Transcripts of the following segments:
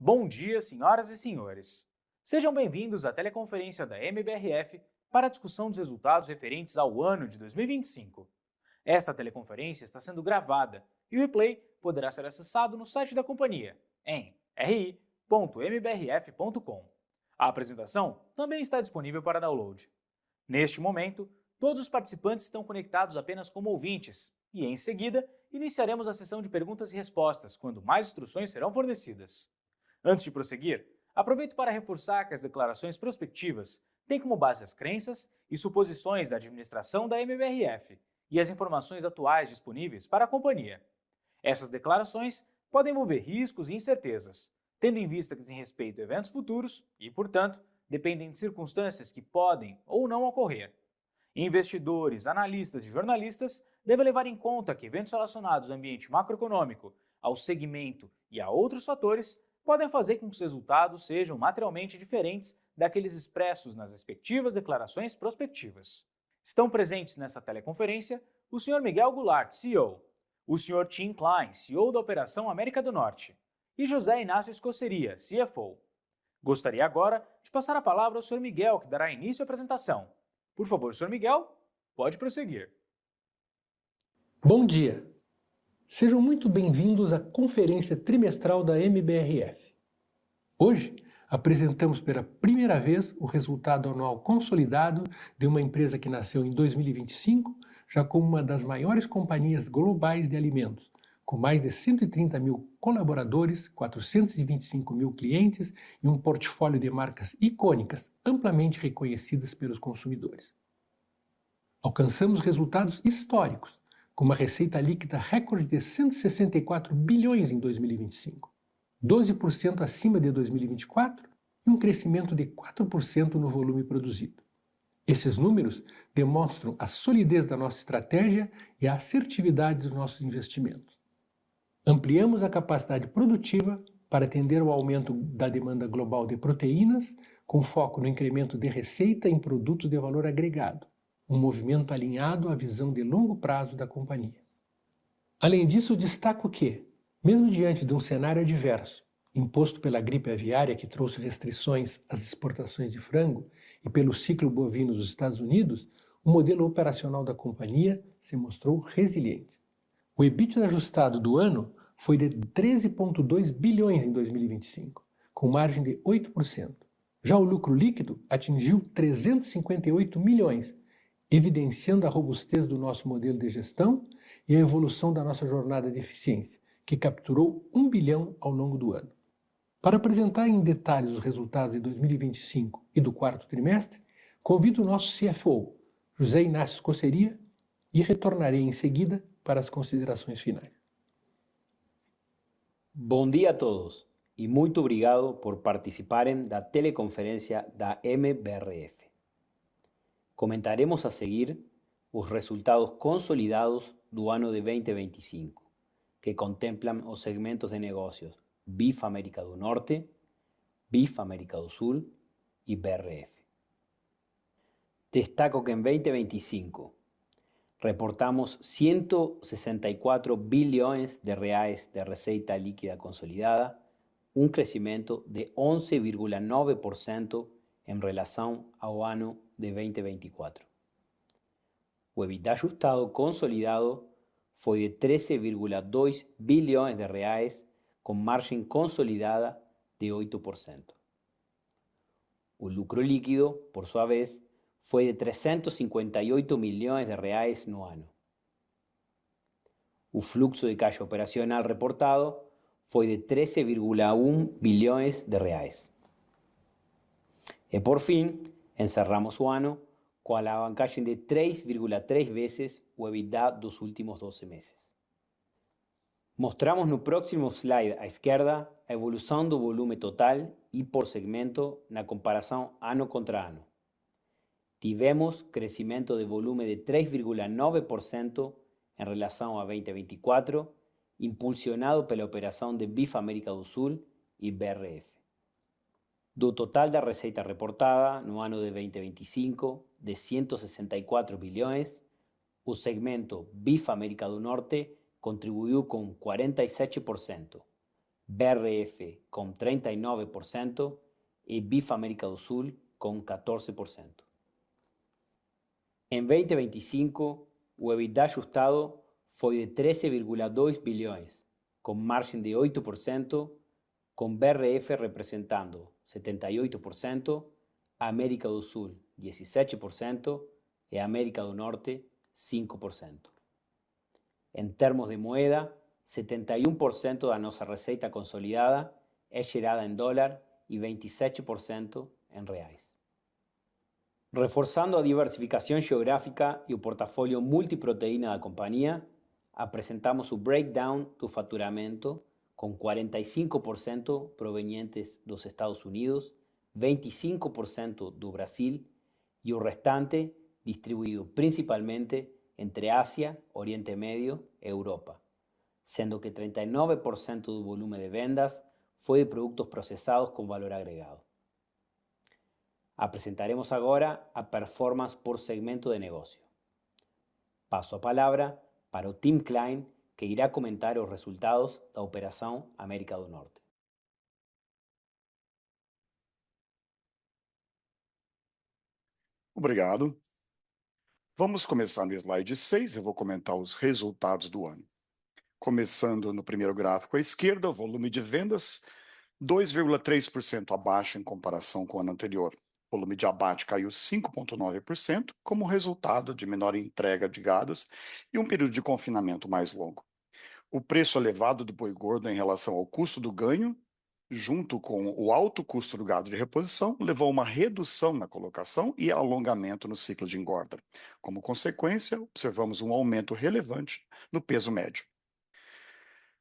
Bom dia, senhoras e senhores. Sejam bem-vindos à teleconferência da MBRF para a discussão dos resultados referentes ao ano de 2025. Esta teleconferência está sendo gravada e o replay poderá ser acessado no site da companhia, em ri.mbrf.com. A apresentação também está disponível para download. Neste momento, todos os participantes estão conectados apenas como ouvintes e, em seguida, iniciaremos a sessão de perguntas e respostas, quando mais instruções serão fornecidas. Antes de prosseguir, aproveito para reforçar que as declarações prospectivas têm como base as crenças e suposições da administração da MBRF e as informações atuais disponíveis para a companhia. Essas declarações podem envolver riscos e incertezas, tendo em vista que dizem respeito a eventos futuros e, portanto, dependem de circunstâncias que podem ou não ocorrer. Investidores, analistas e jornalistas devem levar em conta que eventos relacionados ao ambiente macroeconômico, ao segmento e a outros fatores podem fazer com que os resultados sejam materialmente diferentes daqueles expressos nas respectivas declarações prospectivas. Estão presentes nessa teleconferência o Sr. Miguel Goulart, CEO, o Sr. Tim Klein, CEO da Operação América do Norte, e José Inácio Escoceria, CFO. Gostaria agora de passar a palavra ao Sr. Miguel, que dará início à apresentação. Por favor, Sr. Miguel, pode prosseguir. Bom dia! Sejam muito bem-vindos à conferência trimestral da MBRF. Hoje, apresentamos pela primeira vez o resultado anual consolidado de uma empresa que nasceu em 2025, já como uma das maiores companhias globais de alimentos, com mais de 130 mil colaboradores, 425 mil clientes e um portfólio de marcas icônicas amplamente reconhecidas pelos consumidores. Alcançamos resultados históricos, com uma receita líquida recorde de 164 bilhões em 2025, 12% acima de 2024 e um crescimento de 4% no volume produzido. Esses números demonstram a solidez da nossa estratégia e a assertividade dos nossos investimentos. Ampliamos a capacidade produtiva para atender ao aumento da demanda global de proteínas, com foco no incremento de receita em produtos de valor agregado, um movimento alinhado à visão de longo prazo da companhia. Além disso, destaco que, mesmo diante de um cenário adverso, imposto pela gripe aviária que trouxe restrições às exportações de frango e pelo ciclo bovino dos Estados Unidos, o modelo operacional da companhia se mostrou resiliente. O EBITDA ajustado do ano foi de 13,2 bilhões em 2025, com margem de 8%. Já o lucro líquido atingiu 358 milhões, evidenciando a robustez do nosso modelo de gestão e a evolução da nossa jornada de eficiência, que capturou 1 bilhão ao longo do ano. Para apresentar em detalhes os resultados de 2025 e do quarto trimestre, convido o nosso CFO, José Inácio Escoceria, e retornarei em seguida para as considerações finais. Bom dia a todos e muito obrigado por participarem da teleconferência da MBRF. Comentaremos a seguir os resultados consolidados do ano de 2025, que contemplam os segmentos de negócios BIF América do Norte, BIF América do Sul e BRF. Destaco que en 2025 reportamos 164 bilhões de reais de receita líquida consolidada, um crescimento de 11,9% em relação ao ano de 2024. O EBITDA ajustado consolidado foi de 13,2 bilhões de reais, com margem consolidada de 8%. O lucro líquido, por sua vez, foi de 358 milhões de reais no ano. O fluxo de caixa operacional reportado foi de 13,1 bilhões de reais. E por fim, encerramos o ano com a alavancagem de 3,3 vezes o EBITDA dos últimos 12 meses. Mostramos no próximo slide à esquerda a evolução do volume total e por segmento na comparação ano contra ano. Tivemos crescimento de volume de 3,9% em relação a 2024, impulsionado pela operação de BIF América do Sul e BRF. Do total da receita reportada no ano de 2025, de 164 bilhões, o segmento BIF América do Norte contribuiu com 47%, BRF com 39% e BIF América do Sul com 14%. Em 2025, o EBITDA ajustado foi de 13,2 bilhões, com margem de 8%, com BRF representando 78%, América do Sul 17% e América do Norte 5%. Em termos de moeda, 71% da nossa receita consolidada é gerada em dólar e 27% em reais. Reforçando a diversificação geográfica e o portafólio multiproteína da companhia, apresentamos o breakdown do faturamento com 45% provenientes dos Estados Unidos, 25% do Brasil e o restante distribuído principalmente entre Ásia, Oriente Médio e Europa, sendo que 39% do volume de vendas foi de produtos processados com valor agregado. Apresentaremos agora a performance por segmento de negocio. Passo a palavra para o Tim Klein, que irá comentar os resultados da Operação América do Norte. Obrigado. Vamos começar no slide 6, eu vou comentar os resultados do ano. Começando no primeiro gráfico à esquerda, o volume de vendas 2,3% abaixo em comparação com o ano anterior. O volume de abate caiu 5,9% como resultado de menor entrega de gados e um período de confinamento mais longo. O preço elevado do boi gordo em relação ao custo do ganho, junto com o alto custo do gado de reposição, levou a uma redução na colocação e alongamento no ciclo de engorda. Como consequência, observamos um aumento relevante no peso médio.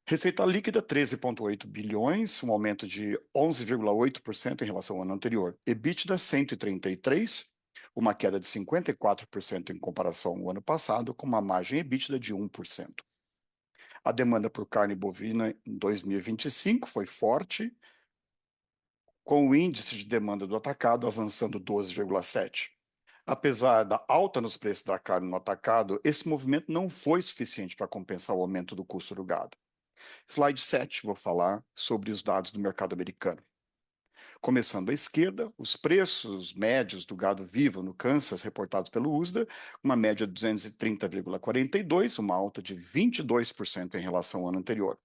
Receita líquida 13,8 bilhões, um aumento de 11,8% em relação ao ano anterior. EBITDA 133, uma queda de 54% em comparação ao ano passado, com uma margem EBITDA de 1%. A demanda por carne bovina em 2025 foi forte, com o índice de demanda do atacado avançando 12,7%. Apesar da alta nos preços da carne no atacado, esse movimento não foi suficiente para compensar o aumento do custo do gado. Slide 7, vou falar sobre os dados do mercado americano. Começando à esquerda, os preços médios do gado vivo no Kansas reportados pelo USDA, uma média de 230,42, uma alta de 22% em relação ao ano anterior.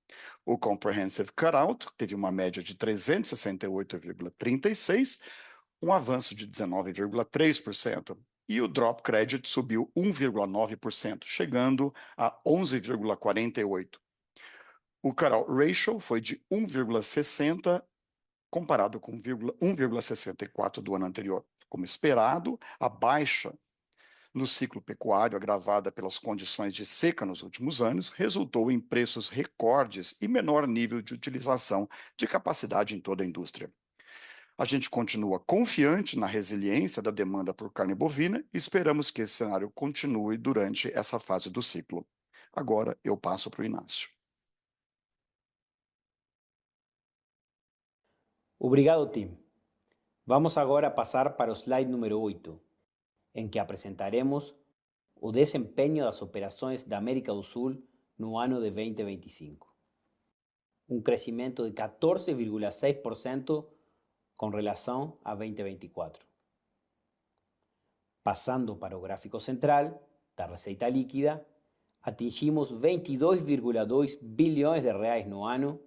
O Comprehensive Cutout teve uma média de 368,36, um avanço de 19,3%. E o Drop Credit subiu 1,9%, chegando a 11,48%. O Cutout Ratio foi de 1,60, comparado com 1,64 do ano anterior. Como esperado, a baixa no ciclo pecuário, agravada pelas condições de seca nos últimos anos, resultou em preços recordes e menor nível de utilização de capacidade em toda a indústria. A gente continua confiante na resiliência da demanda por carne bovina e esperamos que esse cenário continue durante essa fase do ciclo. Agora eu passo para o Inácio. Obrigado, Tim. Vamos agora passar para o slide número 8, em que apresentaremos o desempenho das operações da América do Sul no ano de 2025. Um crescimento de 14,6% com relação a 2024. Passando para o gráfico central da receita líquida, atingimos 22,2 bilhões de reais no ano,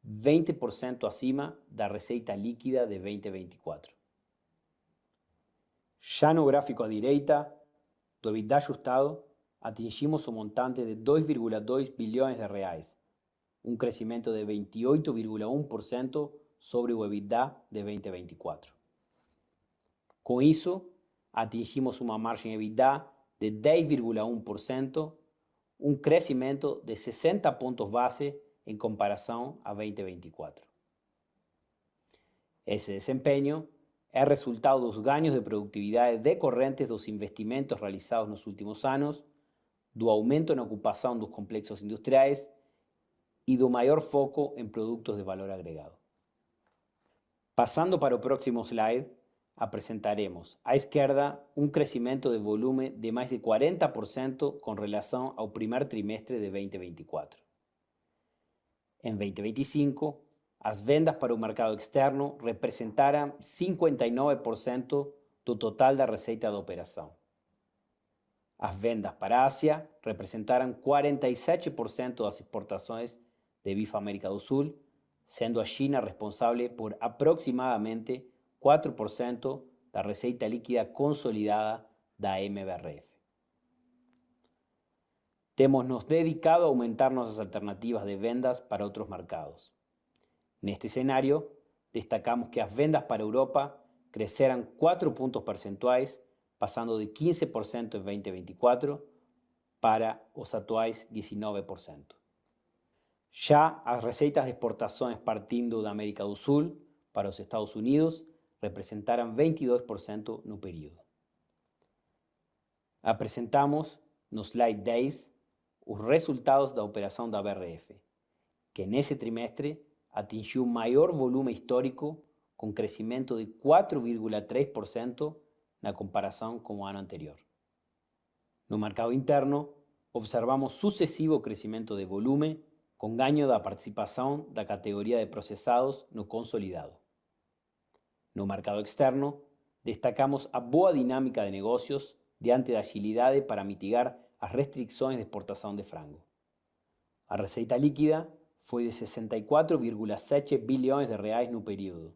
20% acima da receita líquida de 2024. Já no gráfico à direita, do EBITDA ajustado, atingimos o montante de 2,2 bilhões de reais, um crescimento de 28,1% sobre o EBITDA de 2024. Com isso, atingimos uma margem EBITDA de 10,1%, um crescimento de 60 pontos base em comparação a 2024. Esse desempenho é resultado dos ganhos de produtividade decorrentes dos investimentos realizados nos últimos anos, do aumento na ocupação dos complexos industriais e do maior foco em produtos de valor agregado. Passando para o próximo slide, apresentaremos à esquerda um crescimento de volume de mais de 40% com relação ao primeiro trimestre de 2024. Em 2025, as vendas para o mercado externo representaram 59% do total da receita da operação. As vendas para a Ásia representaram 47% das exportações de bife América do Sul, sendo a China responsável por aproximadamente 4% da receita líquida consolidada da MBRF. Temos nos dedicado a aumentar nossas alternativas de vendas para outros mercados. Neste cenário, destacamos que as vendas para a Europa cresceram 4 pontos percentuais, passando de 15% em 2024 para os atuais 19%. Já as receitas de exportações partindo da América do Sul para os Estados Unidos representaram 22% no período. Apresentamos no slide 10 os resultados da operação da BRF, que nesse trimestre atingiu o maior volume histórico, com crescimento de 4,3% na comparação com o ano anterior. No mercado interno, observamos sucessivo crescimento de volume, com ganho da participação da categoria de processados no consolidado. No mercado externo, destacamos a boa dinâmica de negócios diante da agilidade para mitigar as restrições de exportação de frango. A receita líquida foi de 64,7 bilhões de reais no período,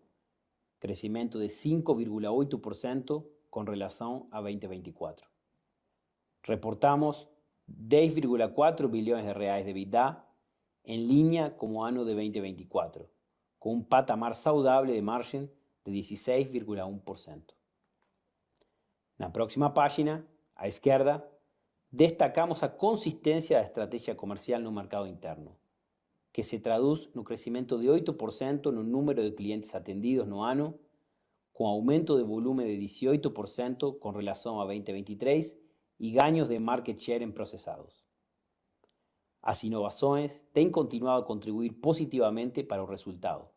crescimento de 5,8% com relação a 2024. Reportamos 10,4 bilhões de reais de EBITDA, em linha com o ano de 2024, com patamar saudável de margem de 16,1%. Na próxima página, à esquerda, destacamos a consistência da estratégia comercial no mercado interno, que se traduz no crescimento de 8% no número de clientes atendidos no ano, com aumento de volume de 18% com relação a 2023 e ganhos de market share em processados. As inovações têm continuado a contribuir positivamente para o resultado.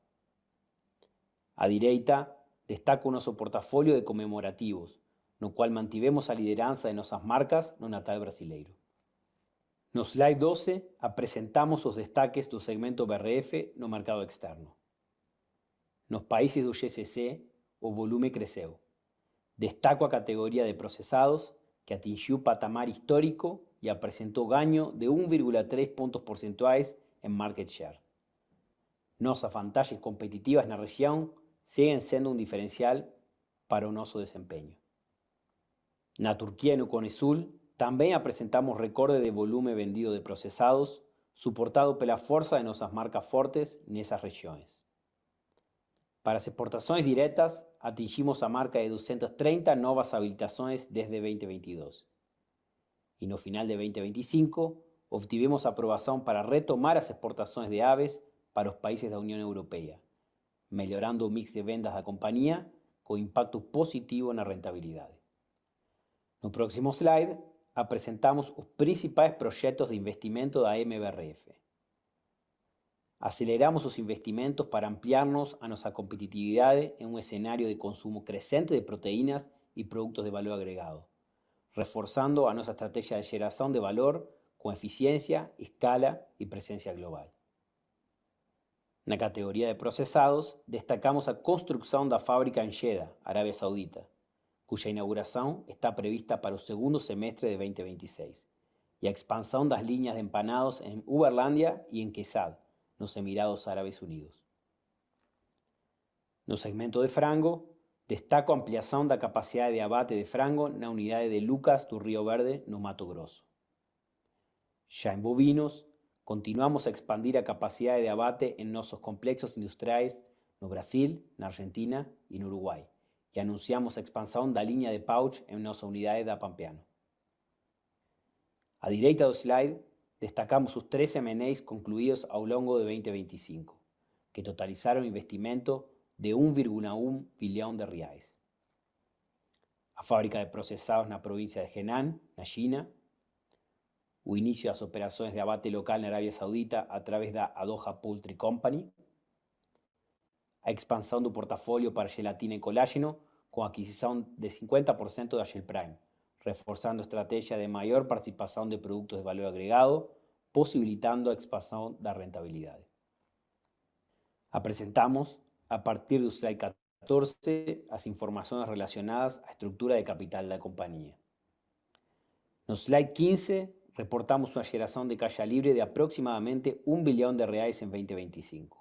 À direita, destaca o nosso portafólio de comemorativos, no qual mantivemos a liderança de nossas marcas no Natal brasileiro. No slide 12, apresentamos os destaques do segmento BRF no mercado externo. Nos países do GCC, o volume cresceu. Destaco a categoria de processados, que atingiu patamar histórico e apresentou ganho de 1,3 pontos percentuais em market share. Nossas vantagens competitivas na região seguem sendo um diferencial para o nosso desempenho. Na Turquia e no Cone Sul, também apresentamos recorde de volume vendido de processados, suportado pela força de nossas marcas fortes nessas regiões. Para as exportações diretas, atingimos a marca de 230 novas habilitações desde 2022. E no final de 2025, obtivemos aprovação para retomar as exportações de aves para os países da União Europeia, melhorando o mix de vendas da companhia com impacto positivo na rentabilidade. No próximo slide, apresentamos os principais projetos de investimento da MBRF. Aceleramos os investimentos para ampliarnos a nossa competitividade em um cenário de consumo crescente de proteínas e produtos de valor agregado, reforçando a nossa estratégia de geração de valor com eficiência, escala e presença global. Na categoria de processados, destacamos a construção da fábrica em Jeddah, Arábia Saudita, cuja inauguração está prevista para o segundo semestre de 2026, e a expansão das linhas de empanados em Uberlândia e em Quesad, nos Emirados Árabes Unidos. No segmento de frango, destaco a ampliação da capacidade de abate de frango na unidade de Lucas do Rio Verde, no Mato Grosso. Já em bovinos, continuamos a expandir a capacidade de abate em nossos complexos industriais no Brasil, na Argentina e no Uruguai, e anunciamos a expansão da linha de pouch em nossa unidade da Pampeano. À direita do slide, destacamos os 3 M&As concluídos ao longo de 2025, que totalizaram investimento de 1,1 bilhão de reais. A fábrica de processados na província de Henan, na China, o início das operações de abate local na Arábia Saudita a través da Adoha Poultry Company, a expansão do portafólio para gelatina e colágeno com a aquisição de 50% da Shell Prime, reforçando a estratégia de maior participação de produtos de valor agregado, possibilitando a expansão da rentabilidade. Apresentamos, a partir do slide 14, as informações relacionadas à estrutura de capital da companhia. No slide 15, reportamos uma geração de caixa livre de aproximadamente R$1 bilhão em 2025.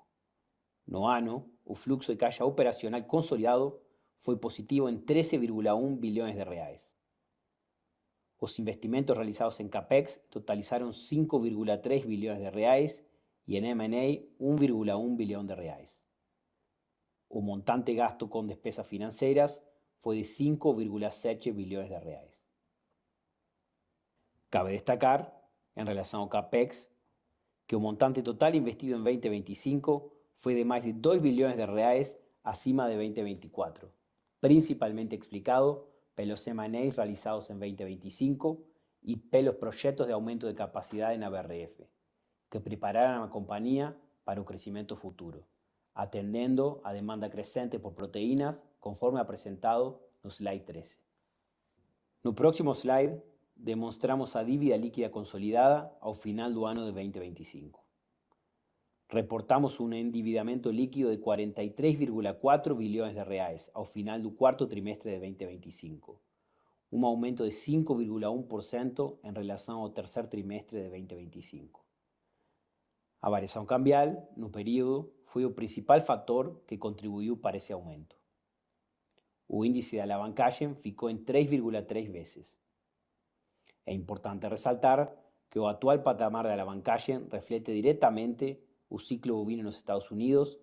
No ano, o fluxo de caixa operacional consolidado foi positivo em 13,1 bilhões de reais. Os investimentos realizados em CAPEX totalizaram 5,3 bilhões de reais e em M&A 1,1 bilhão de reais. O montante gasto com despesas financeiras foi de 5,7 bilhões de reais. Cabe destacar, em relação ao CAPEX, que o montante total investido em 2025 foi de mais de 2 bilhões de reais acima de 2024, principalmente explicado pelos M&As realizados em 2025 e pelos projetos de aumento de capacidade na BRF, que prepararam a companhia para o crescimento futuro, atendendo a demanda crescente por proteínas, conforme apresentado no slide 13. No próximo slide, demonstramos a dívida líquida consolidada ao final do ano de 2025. Reportamos um endividamento líquido de 43,4 bilhões de reais ao final do quarto trimestre de 2025, um aumento de 5,1% em relação ao terceiro trimestre de 2025. A variação cambial, no período, foi o principal fator que contribuiu para esse aumento. O índice de alavancagem ficou em 3,3 vezes. É importante ressaltar que o atual patamar de alavancagem reflete diretamente o ciclo bovino nos Estados Unidos,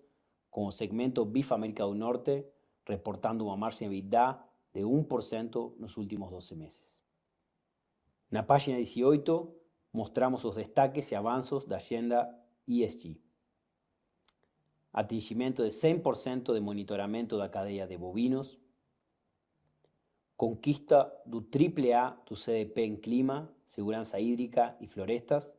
com o segmento Beef América do Norte reportando uma margem EBITDA de 1% nos últimos 12 meses. Na página 18, mostramos os destaques e avanços da agenda ESG. Atingimento de 100% de monitoramento da cadeia de bovinos, conquista do AAA do CDP em clima, segurança hídrica e florestas,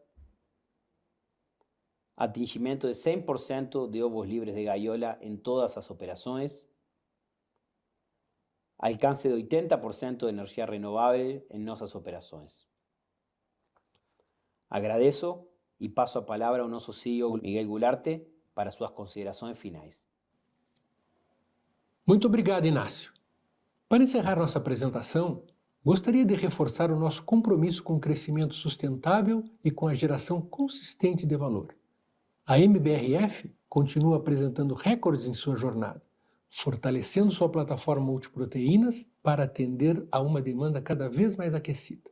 atingimento de 100% de ovos livres de gaiola em todas as operações, alcance de 80% de energia renovável em nossas operações. Agradeço e passo a palavra ao nosso CEO Miguel Gularte para suas considerações finais. Muito obrigado, Inácio. Para encerrar nossa apresentação, gostaria de reforçar o nosso compromisso com o crescimento sustentável e com a geração consistente de valor. A MBRF continua apresentando recordes em sua jornada, fortalecendo sua plataforma multiproteínas para atender a uma demanda cada vez mais aquecida.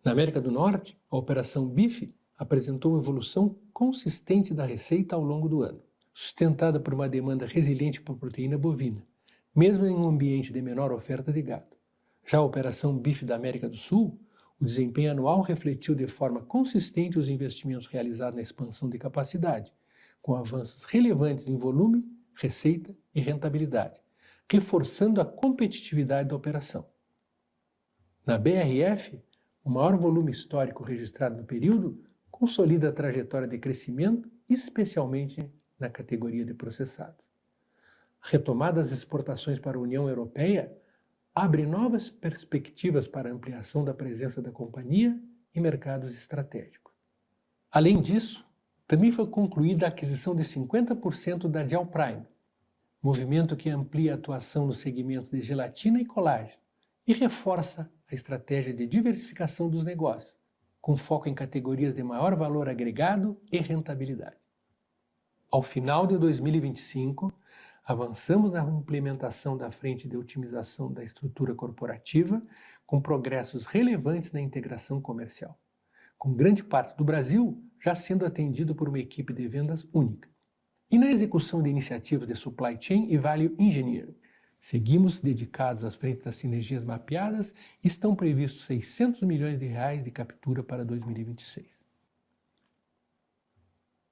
Na América do Norte, a Operação BIF apresentou evolução consistente da receita ao longo do ano, sustentada por uma demanda resiliente por proteína bovina, mesmo em um ambiente de menor oferta de gado. Já a Operação BIF da América do Sul, o desempenho anual refletiu de forma consistente os investimentos realizados na expansão de capacidade, com avanços relevantes em volume, receita e rentabilidade, reforçando a competitividade da operação. Na BRF, o maior volume histórico registrado no período consolida a trajetória de crescimento, especialmente na categoria de processados. A retomada das exportações para a União Europeia abre novas perspectivas para a ampliação da presença da companhia em mercados estratégicos. Além disso, também foi concluída a aquisição de 50% da Gel Prime, movimento que amplia a atuação nos segmentos de gelatina e colágeno e reforça a estratégia de diversificação dos negócios, com foco em categorias de maior valor agregado e rentabilidade. Ao final de 2025, avançamos na implementação da frente de otimização da estrutura corporativa, com progressos relevantes na integração comercial, com grande parte do Brasil já sendo atendido por uma equipe de vendas única. E na execução de iniciativas de supply chain e value engineering, seguimos dedicados às frentes das sinergias mapeadas e estão previstos R$600 milhões de captura para 2026.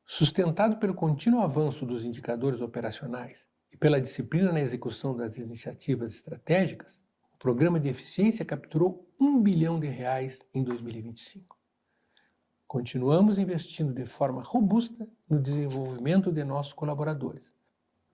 Sustentado pelo contínuo avanço dos indicadores operacionais e pela disciplina na execução das iniciativas estratégicas, o programa de eficiência capturou R$1 bilhão em 2025. Continuamos investindo de forma robusta no desenvolvimento de nossos colaboradores.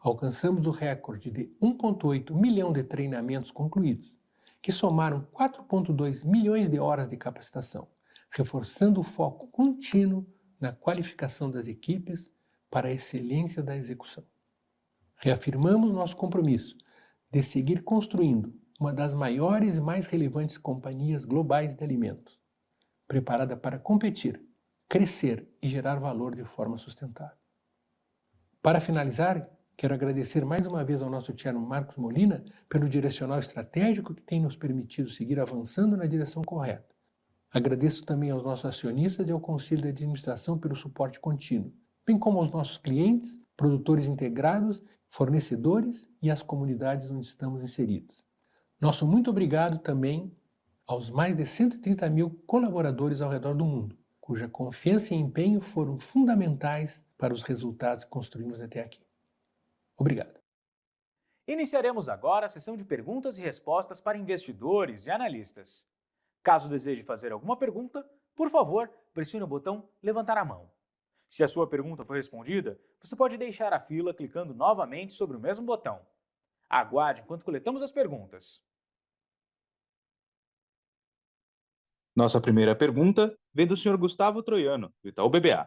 Alcançamos o recorde de 1,8 milhão de treinamentos concluídos, que somaram 4,2 milhões de horas de capacitação, reforçando o foco contínuo na qualificação das equipes para a excelência da execução. Reafirmamos nosso compromisso de seguir construindo uma das maiores e mais relevantes companhias globais de alimentos, preparada para competir, crescer e gerar valor de forma sustentável. Para finalizar, quero agradecer mais uma vez ao nosso chairman Marcos Molina pelo direcional estratégico que tem nos permitido seguir avançando na direção correta. Agradeço também aos nossos acionistas e ao Conselho de Administração pelo suporte contínuo, bem como aos nossos clientes, produtores integrados, fornecedores e às comunidades onde estamos inseridos. Nosso muito obrigado também aos mais de 130 mil colaboradores ao redor do mundo, cuja confiança e empenho foram fundamentais para os resultados que construímos até aqui. Obrigado. Iniciaremos agora a sessão de perguntas e respostas para investidores e analistas. Caso deseje fazer alguma pergunta, por favor, pressione o botão levantar a mão. Se a sua pergunta for respondida, você pode deixar a fila clicando novamente sobre o mesmo botão. Aguarde enquanto coletamos as perguntas. Nossa primeira pergunta vem do Sr. Gustavo Troiano, do Itaú BBA.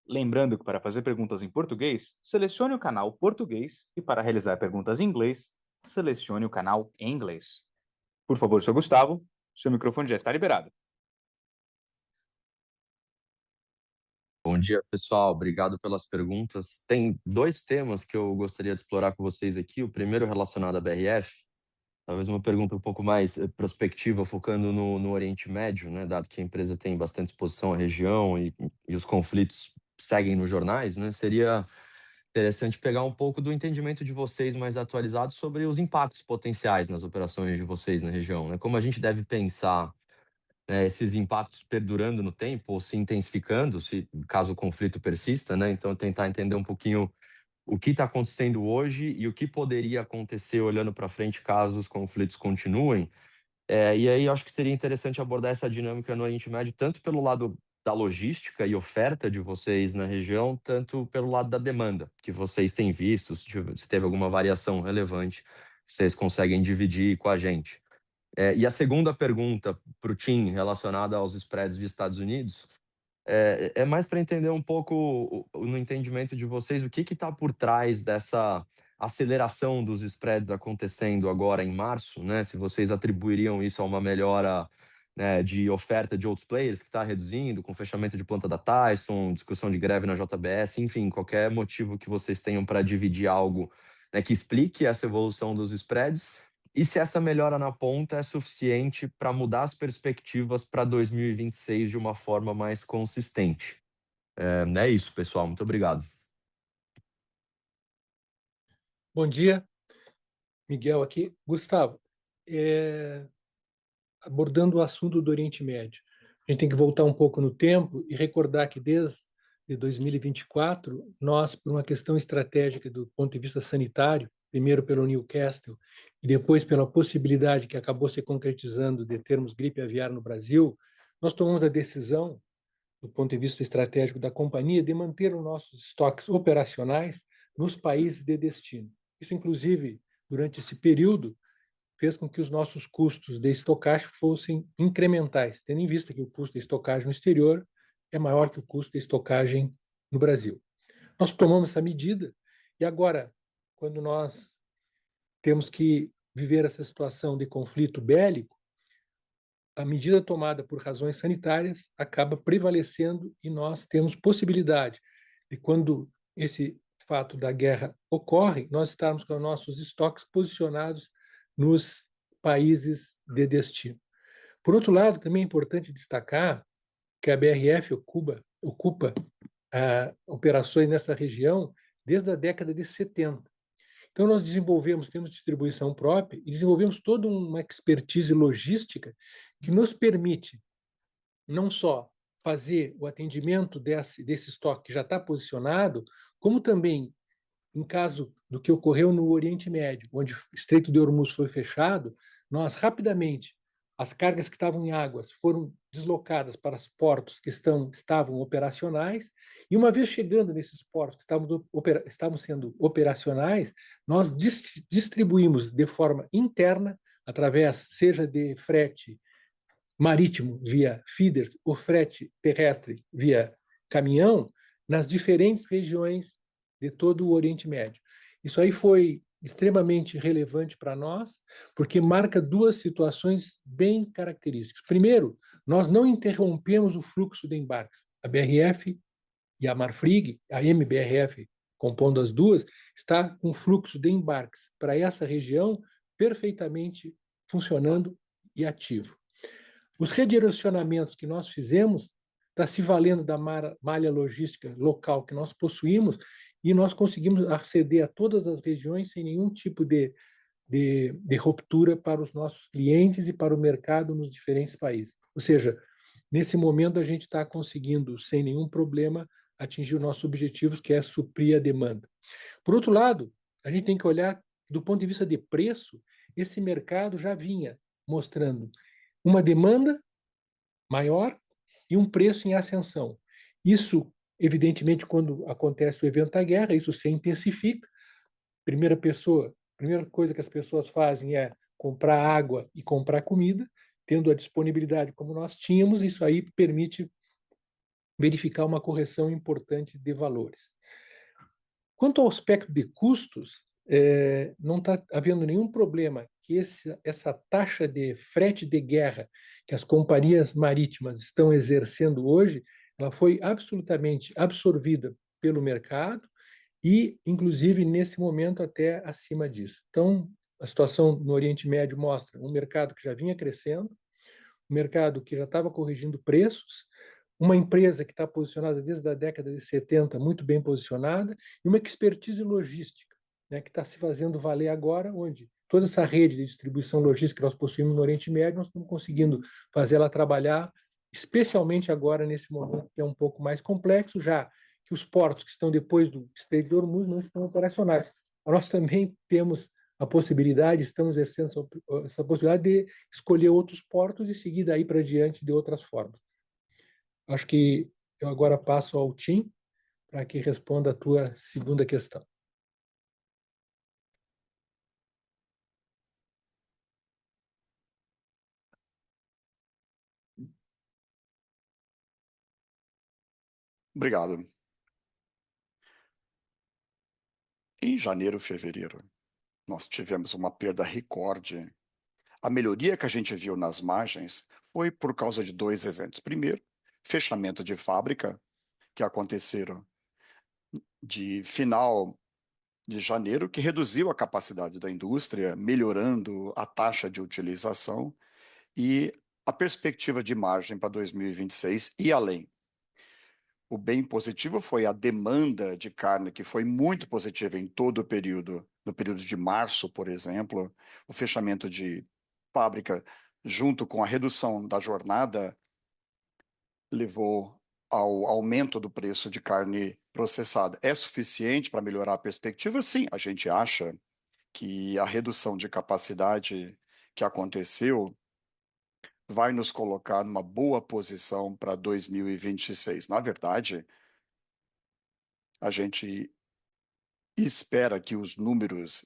Lembrando que para fazer perguntas em português, selecione o canal Português e para realizar perguntas em inglês, selecione o canal em inglês. Por favor, Sr. Gustavo, seu microfone já está liberado. Bom dia, pessoal. Obrigado pelas perguntas. Tem dois temas que eu gostaria de explorar com vocês aqui. O primeiro relacionado à BRF, talvez uma pergunta um pouco mais prospectiva, focando no Oriente Médio, né? Dado que a empresa tem bastante exposição à região e os conflitos seguem nos jornais, né? Seria interessante pegar um pouco do entendimento de vocês mais atualizado sobre os impactos potenciais nas operações de vocês na região, né? Como a gente deve pensar esses impactos perdurando no tempo ou se intensificando, se caso o conflito persista, né? Então, tentar entender um pouquinho o que está acontecendo hoje e o que poderia acontecer olhando para frente caso os conflitos continuem. E aí, eu acho que seria interessante abordar essa dinâmica no Oriente Médio, tanto pelo lado da logística e oferta de vocês na região, tanto pelo lado da demanda, que vocês têm visto, se teve alguma variação relevante, vocês conseguem dividir com a gente. E a segunda pergunta para o Tim, relacionada aos spreads dos Estados Unidos, é mais para entender um pouco, no entendimento de vocês, o que está por trás dessa aceleração dos spreads acontecendo agora em março, né? Se vocês atribuiriam isso a uma melhora, né, de oferta de outros players que está reduzindo, com fechamento de planta da Tyson, discussão de greve na JBS, enfim, qualquer motivo que vocês tenham para dividir algo, né, que explique essa evolução dos spreads. E se essa melhora na ponta é suficiente para mudar as perspectivas para 2026 de uma forma mais consistente. É isso, pessoal. Muito obrigado. Bom dia, Miguel aqui. Gustavo, abordando o assunto do Oriente Médio, a gente tem que voltar um pouco no tempo e recordar que desde 2024, nós, por uma questão estratégica do ponto de vista sanitário, primeiro pelo Newcastle e depois pela possibilidade que acabou se concretizando de termos gripe aviária no Brasil, nós tomamos a decisão, do ponto de vista estratégico da companhia, de manter os nossos estoques operacionais nos países de destino. Isso, inclusive, durante esse período, fez com que os nossos custos de estocagem fossem incrementais, tendo em vista que o custo de estocagem no exterior é maior que o custo de estocagem no Brasil. Nós tomamos essa medida e agora, quando nós temos que viver essa situação de conflito bélico, a medida tomada por razões sanitárias acaba prevalecendo e nós temos possibilidade de, quando esse fato da guerra ocorre, nós estarmos com nossos estoques posicionados nos países de destino. Por outro lado, também é importante destacar que a BRF ocupa operações nessa região desde a década de 70. Então, nós temos distribuição própria e desenvolvemos toda uma expertise logística que nos permite não só fazer o atendimento desse estoque que já está posicionado, como também, em caso do que ocorreu no Oriente Médio, onde o Estreito de Hormuz foi fechado, nós rapidamente, as cargas que estavam em águas foram deslocadas para os portos que estavam operacionais, e uma vez chegando nesses portos que estavam sendo operacionais, nós distribuímos de forma interna, através, seja de frete marítimo via feeders, ou frete terrestre via caminhão, nas diferentes regiões de todo o Oriente Médio. Isso aí foi extremamente relevante para nós, porque marca duas situações bem características. Primeiro, nós não interrompemos o fluxo de embarques. A BRF e a Marfrig, a MBRF, compondo as duas, está com fluxo de embarques para essa região perfeitamente funcionando e ativo. Os redirecionamentos que nós fizemos está se valendo da malha logística local que nós possuímos e nós conseguimos aceder a todas as regiões sem nenhum tipo de ruptura para os nossos clientes e para o mercado nos diferentes países. Ou seja, nesse momento a gente está conseguindo, sem nenhum problema, atingir os nossos objetivos, que é suprir a demanda. Por outro lado, a gente tem que olhar do ponto de vista de preço, esse mercado já vinha mostrando uma demanda maior e um preço em ascensão. Isso, evidentemente, quando acontece o evento da guerra, isso se intensifica. Primeira coisa que as pessoas fazem é comprar água e comprar comida, tendo a disponibilidade como nós tínhamos, isso aí permite verificar uma correção importante de valores. Quanto ao aspecto de custos, não está havendo nenhum problema que essa taxa de frete de guerra que as companhias marítimas estão exercendo hoje, ela foi absolutamente absorvida pelo mercado e, inclusive, nesse momento, até acima disso. Então, a situação no Oriente Médio mostra um mercado que já vinha crescendo, um mercado que já estava corrigindo preços, uma empresa que está posicionada desde a década de 70, muito bem posicionada, e uma expertise logística, né, que está se fazendo valer agora, onde toda essa rede de distribuição logística que nós possuímos no Oriente Médio, nós estamos conseguindo fazer ela trabalhar, especialmente agora, nesse momento que é um pouco mais complexo, já que os portos que estão depois do Estreito de Hormuz não estão operacionais. Nós também temos a possibilidade, estamos exercendo essa possibilidade de escolher outros portos e seguir daí para diante de outras formas. Acho que eu agora passo ao Tim para que responda a tua segunda questão. Obrigado. Em janeiro, fevereiro, nós tivemos uma perda recorde. A melhoria que a gente viu nas margens foi por causa de dois eventos. Primeiro, fechamento de fábrica, que aconteceram de final de janeiro, que reduziu a capacidade da indústria, melhorando a taxa de utilização e a perspectiva de margem para 2026 e além. O bem positivo foi a demanda de carne, que foi muito positiva em todo o período. No período de março, por exemplo, o fechamento de fábrica, junto com a redução da jornada, levou ao aumento do preço de carne processada. É suficiente para melhorar a perspectiva? Sim, a gente acha que a redução de capacidade que aconteceu vai nos colocar numa boa posição para 2026. Na verdade, a gente espera que os números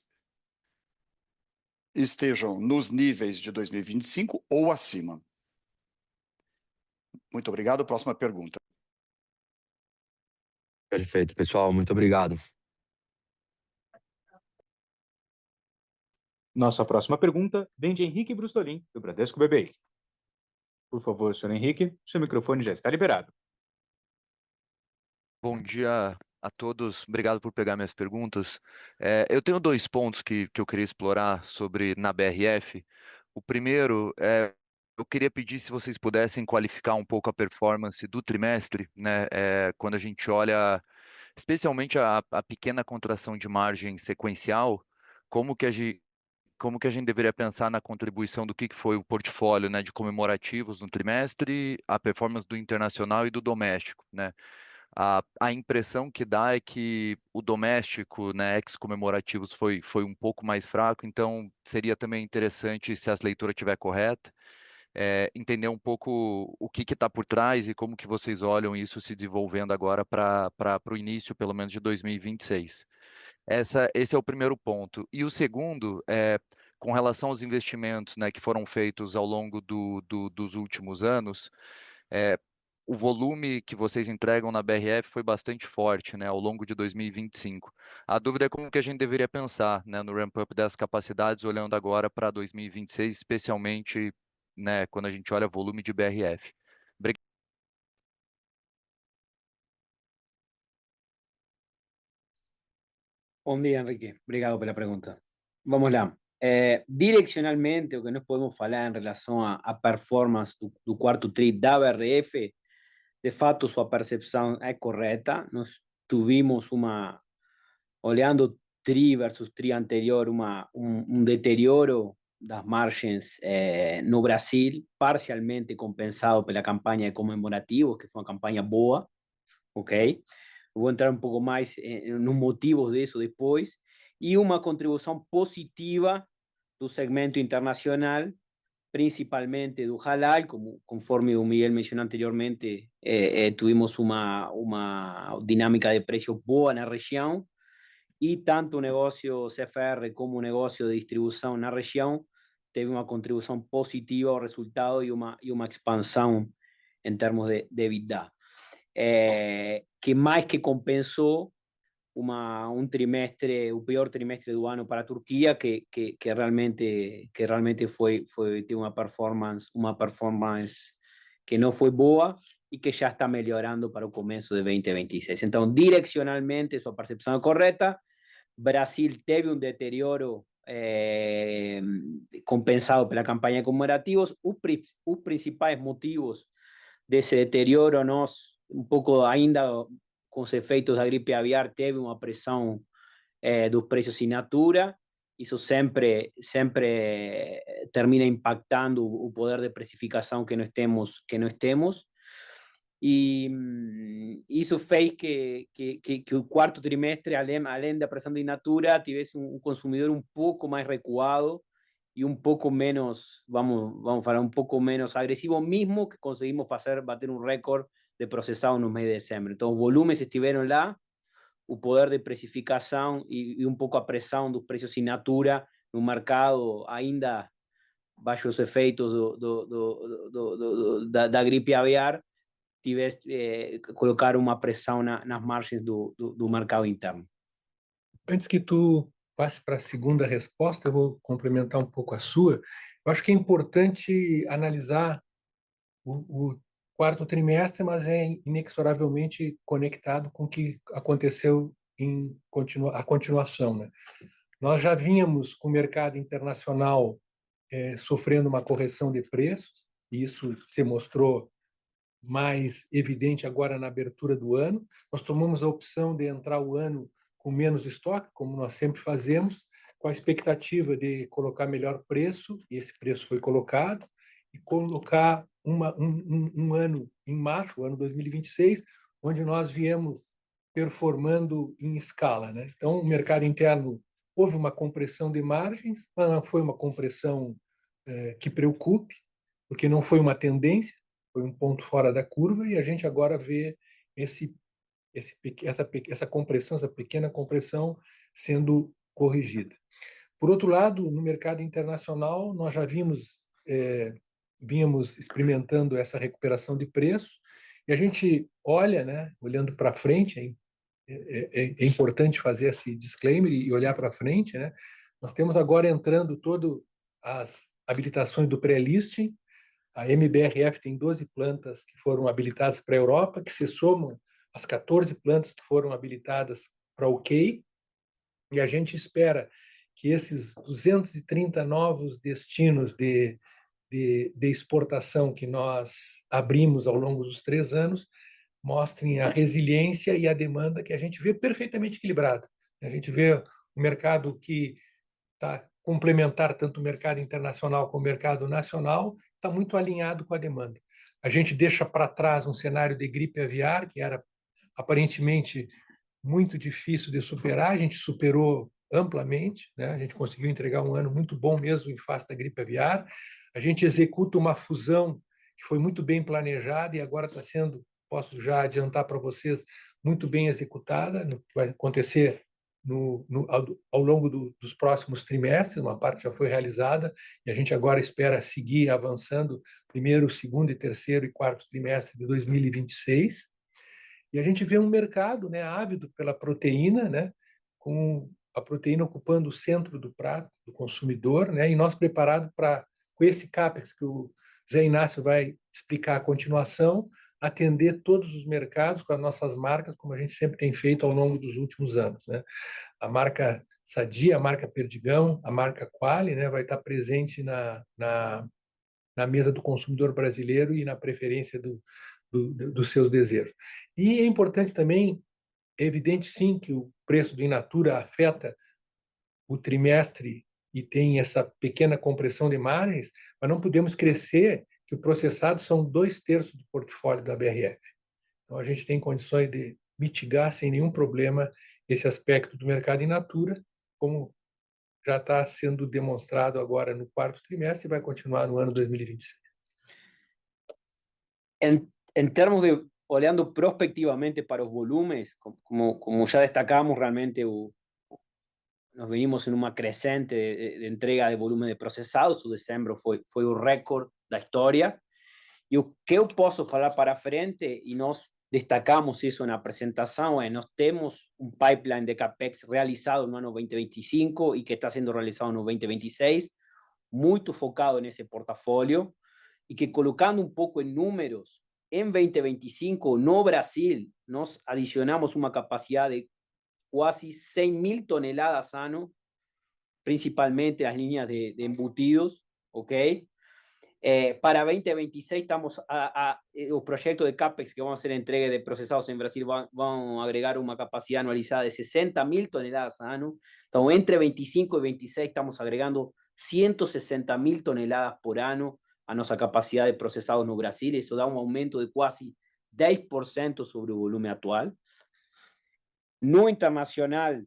estejam nos níveis de 2025 ou acima. Muito obrigado. Próxima pergunta. Perfeito, pessoal. Muito obrigado. Nossa próxima pergunta vem de Henrique Brustolin, do Bradesco BBI. Por favor, senhor Henrique, seu microfone já está liberado. Bom dia a todos, obrigado por pegar minhas perguntas. Eu tenho dois pontos que eu queria explorar sobre na BRF. O primeiro é, eu queria pedir se vocês pudessem qualificar um pouco a performance do trimestre, né? Quando a gente olha, especialmente a pequena contração de margem sequencial, como que a gente deveria pensar na contribuição do que foi o portfólio, né, de comemorativos no trimestre, a performance do internacional e do doméstico, né? A impressão que dá é que o doméstico, né, ex-comemorativos foi um pouco mais fraco, então seria também interessante, se as leituras estiver correta, entender um pouco o que está por trás e como que vocês olham isso se desenvolvendo agora para o início, pelo menos, de 2026. Esse é o primeiro ponto. E o segundo é com relação aos investimentos, né, que foram feitos ao longo dos últimos anos, o volume que vocês entregam na BRF foi bastante forte, né, ao longo de 2025. A dúvida é como que a gente deveria pensar, né, no ramp-up das capacidades, olhando agora para 2026, especialmente, né, quando a gente olha volume de BRF. Bom dia, Enrique. Obrigado pela pergunta. Vamos lá. Direcionalmente, o que nós podemos falar em relação à performance do quarto TRI da BRF, de fato, sua percepção é correta. Nós tivemos olhando TRI versus TRI anterior, deterioro das margens no Brasil, parcialmente compensado pela campanha de comemorativos, que foi uma campanha boa, ok? Vou entrar um pouco mais nos motivos disso depois, e uma contribuição positiva do segmento internacional, principalmente do halal, conforme o Miguel mencionou anteriormente, tuvimos uma dinámica de preços boa na região, e tanto o negócio CFR como o negócio de distribuição na região teve uma contribuição positiva ao resultado e uma expansão em termos de EBITDA. Que mais que compensou um trimestre, o pior trimestre do ano para a Turquia, que realmente teve uma performance que não foi boa e que já está melhorando para o começo de 2026. Então, direcionalmente, sua percepção é correta. Brasil teve um deterioro compensado pela campanha de comemorativos. Os principais motivos desse deterioro, nós, um pouco ainda com os efeitos da gripe aviar, teve uma pressão dos preços in natura. Isso sempre termina impactando o poder de precificação que nós temos. E isso fez que o quarto trimestre, além da pressão de in natura, tivesse consumidor um pouco mais recuado e um pouco menos, vamos falar, um pouco menos agressivo, mesmo que conseguimos bater um recorde de processado no mês de dezembro. Então, os volumes estiveram lá, o poder de precificação e um pouco a pressão dos preços in natura no mercado, ainda baixo os efeitos da gripe aviar, colocar uma pressão nas margens do mercado interno. Antes que tu passe para a segunda resposta, eu vou complementar um pouco a sua. Eu acho que é importante analisar o quarto trimestre, mas é inexoravelmente conectado com o que aconteceu a continuação, né? Nós já vínhamos com o mercado internacional sofrendo uma correção de preços, e isso se mostrou mais evidente agora na abertura do ano. Nós tomamos a opção de entrar o ano com menos estoque, como nós sempre fazemos, com a expectativa de colocar melhor preço, e esse preço foi colocado, e colocar um ano em março, o ano 2026, onde nós viemos performando em escala, né? Então, o mercado interno houve uma compressão de margens, mas não foi uma compressão que preocupe, porque não foi uma tendência, foi um ponto fora da curva, e a gente agora vê essa compressão, essa pequena compressão sendo corrigida. Por outro lado, no mercado internacional, nós já vínhamos experimentando essa recuperação de preços, e a gente olha, né, olhando para frente, é importante fazer esse disclaimer e olhar para frente, né? Nós temos agora entrando todas as habilitações do pré-listing. A MBRF tem 12 plantas que foram habilitadas para a Europa, que se somam às 14 plantas que foram habilitadas para o UK, e a gente espera que esses 230 novos destinos de exportação que nós abrimos ao longo dos 3 anos mostrem a resiliência e a demanda que a gente vê perfeitamente equilibrada. A gente vê o mercado que está complementar tanto o mercado internacional como o mercado nacional, está muito alinhado com a demanda. A gente deixa para trás um cenário de gripe aviar, que era aparentemente muito difícil de superar, a gente superou amplamente, né? A gente conseguiu entregar um ano muito bom mesmo em face da gripe aviar. A gente executa uma fusão que foi muito bem planejada e agora está sendo, posso já adiantar para vocês, muito bem executada, vai acontecer ao longo dos próximos trimestres. Uma parte já foi realizada e a gente agora espera seguir avançando primeiro, segundo e terceiro e quarto trimestre de 2026. E a gente vê um mercado, né, ávido pela proteína, né, com a proteína ocupando o centro do prato do consumidor, né, e nós preparados para, com esse CAPEX que o Zé Inácio vai explicar a continuação, atender todos os mercados com as nossas marcas, como a gente sempre tem feito ao longo dos últimos anos, né? A marca Sadia, a marca Perdigão, a marca Qualy, né, vai estar presente na mesa do consumidor brasileiro e na preferência dos seus desejos. E é importante também, é evidente sim que o preço do in natura afeta o trimestre e tem essa pequena compressão de margens, mas não podemos esquecer que o processado são 2/3 do portfólio da BRF. Então a gente tem condições de mitigar sem nenhum problema esse aspecto do mercado in natura, como já está sendo demonstrado agora no quarto trimestre e vai continuar no ano 2026. En términos de, olhando prospectivamente para los volúmenes, como ya destacamos, realmente nos venimos en una creciente de entrega de volumen de procesados. O dezembro foi o recorde da história. E o que eu posso falar para frente, e nós destacamos isso na apresentação, nós temos um pipeline de CAPEX realizado no ano 2025 e que está sendo realizado no 2026, muito focado nesse portafólio, e que colocando um pouco em números, em 2025, no Brasil, nós adicionamos uma capacidade de quase 100.000 toneladas ano, principalmente las líneas de embutidos, ¿ok? Para 2026 estamos los proyectos de CAPEX que vamos a hacer entrega de procesados en Brasil van a agregar una capacidad anualizada de 60.000 toneladas ano. Entonces, entre 25 y 26 estamos agregando 160.000 toneladas por ano a nuestra capacidad de procesados no Brasil. Eso da un aumento de casi 10% sobre el volumen actual. No internacional,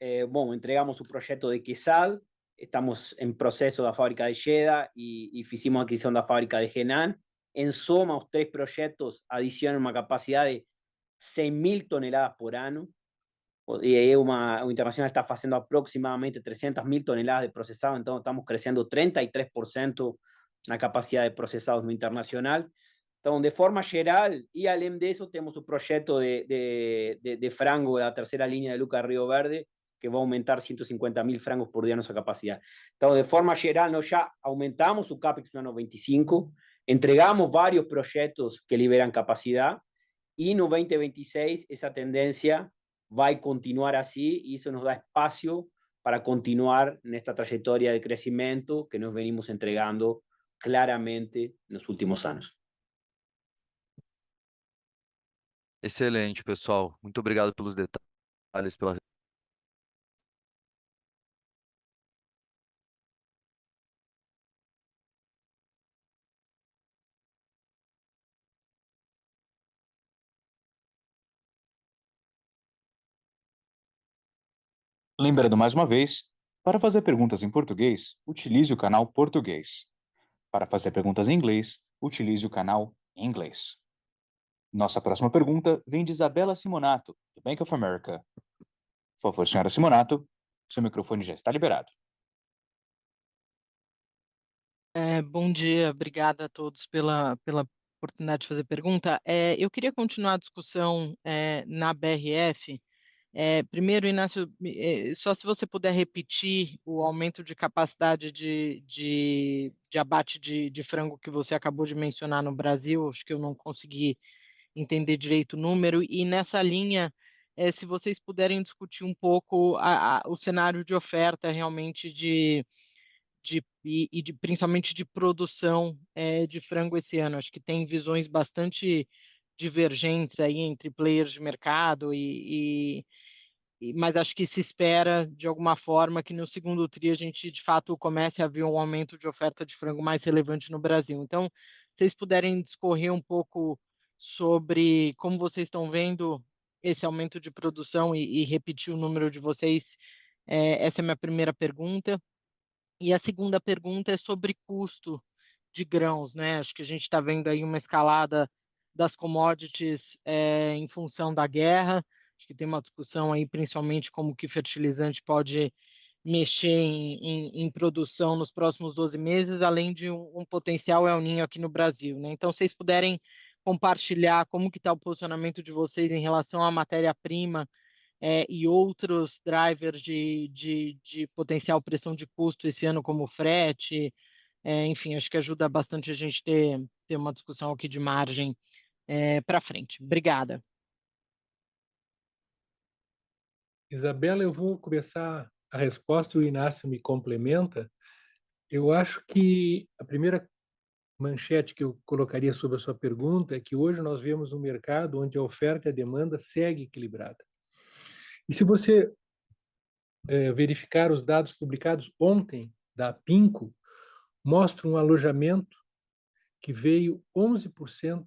entregamos un proyecto de Quesal. Estamos en proceso da fábrica de Jeddah e fizemos a aquisição da fábrica de Henan. Em soma, os 3 projetos adicionam uma capacidade de 100.000 toneladas por ano. E o internacional está fazendo aproximadamente 300.000 toneladas de processado, então estamos crescendo 33% na capacidade de processados no internacional. Então, de forma geral, e além disso, temos o projeto de frango da terceira linha de Lucas Rio Verde, que va a aumentar 150.000 frangos por día nuestra capacidad. Entonces, de forma general, nosotros ya aumentamos su CAPEX no año 25, entregamos varios proyectos que liberan capacidad, y en 2026 esa tendencia va a continuar así, y eso nos da espacio para continuar en esta trayectoria de crecimiento que nos venimos entregando claramente en los últimos años. Excelente, pessoal. Muito obrigado pelos detalhes, pela Lembrando mais uma vez, para fazer perguntas em português, utilize o canal Português. Para fazer perguntas em inglês, utilize o canal Inglês. Nossa próxima pergunta vem de Isabela Simonato, do Bank of America. Por favor, senhora Simonato, seu microfone já está liberado. Bom dia, obrigada a todos pela oportunidade de fazer pergunta. Eu queria continuar a discussão na BRF. Primeiro, Inácio, só se você puder repetir o aumento de capacidade de abate de frango que você acabou de mencionar no Brasil, acho que eu não consegui entender direito o número, e nessa linha, se vocês puderem discutir um pouco o cenário de oferta realmente principalmente de produção de frango esse ano. Acho que tem visões bastante divergentes aí entre players de mercado, mas acho que se espera, de alguma forma, que no segundo tri a gente, de fato, comece a ver um aumento de oferta de frango mais relevante no Brasil. Então, se vocês puderem discorrer um pouco sobre como vocês estão vendo esse aumento de produção e repetir o número de vocês, essa é a minha primeira pergunta. E a segunda pergunta é sobre custo de grãos, né? Acho que a gente está vendo aí uma escalada das commodities em função da guerra. Acho que tem uma discussão aí, principalmente como que fertilizante pode mexer em produção nos próximos 12 meses, além de um potencial El Niño aqui no Brasil, né? Então, se vocês puderem compartilhar como que está o posicionamento de vocês em relação à matéria-prima e outros drivers de potencial pressão de custo esse ano, como frete, enfim, acho que ajuda bastante a gente ter uma discussão aqui de margem para frente. Obrigada. Isabela, eu vou começar a resposta e o Inácio me complementa. Eu acho que a primeira manchete que eu colocaria sobre a sua pergunta é que hoje nós vemos um mercado onde a oferta e a demanda segue equilibrada. E se você verificar os dados publicados ontem da Pinco, mostra um alojamento que veio 11%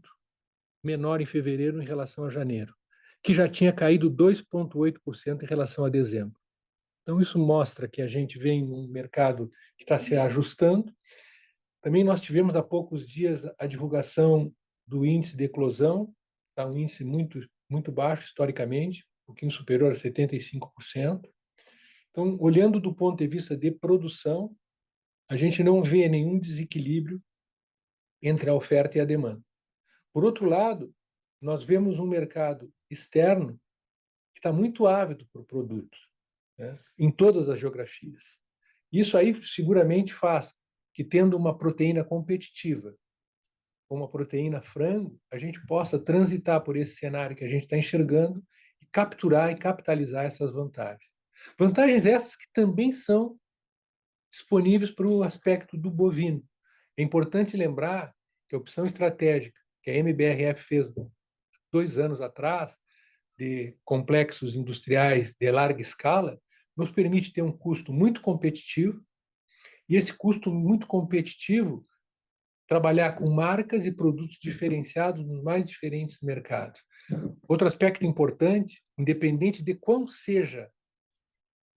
menor em fevereiro em relação a janeiro, que já tinha caído 2,8% em relação a dezembro. Então, isso mostra que a gente vem num mercado que está se ajustando. Também nós tivemos há poucos dias a divulgação do índice de eclosão, tá um índice muito baixo historicamente, um pouquinho superior a 75%. Então, olhando do ponto de vista de produção, a gente não vê nenhum desequilíbrio entre a oferta e a demanda. Por outro lado, nós vemos um mercado externo que está muito ávido por produto, né, em todas as geografias. Isso aí seguramente faz que, tendo uma proteína competitiva, como a proteína frango, a gente possa transitar por esse cenário que a gente está enxergando e capturar e capitalizar essas vantagens. Vantagens essas que também são disponíveis para o aspecto do bovino. É importante lembrar que a opção estratégica que a MBRF fez 2 anos atrás, de complexos industriais de larga escala, nos permite ter um custo muito competitivo, e esse custo muito competitivo trabalhar com marcas e produtos diferenciados nos mais diferentes mercados. Outro aspecto importante, independente de quão seja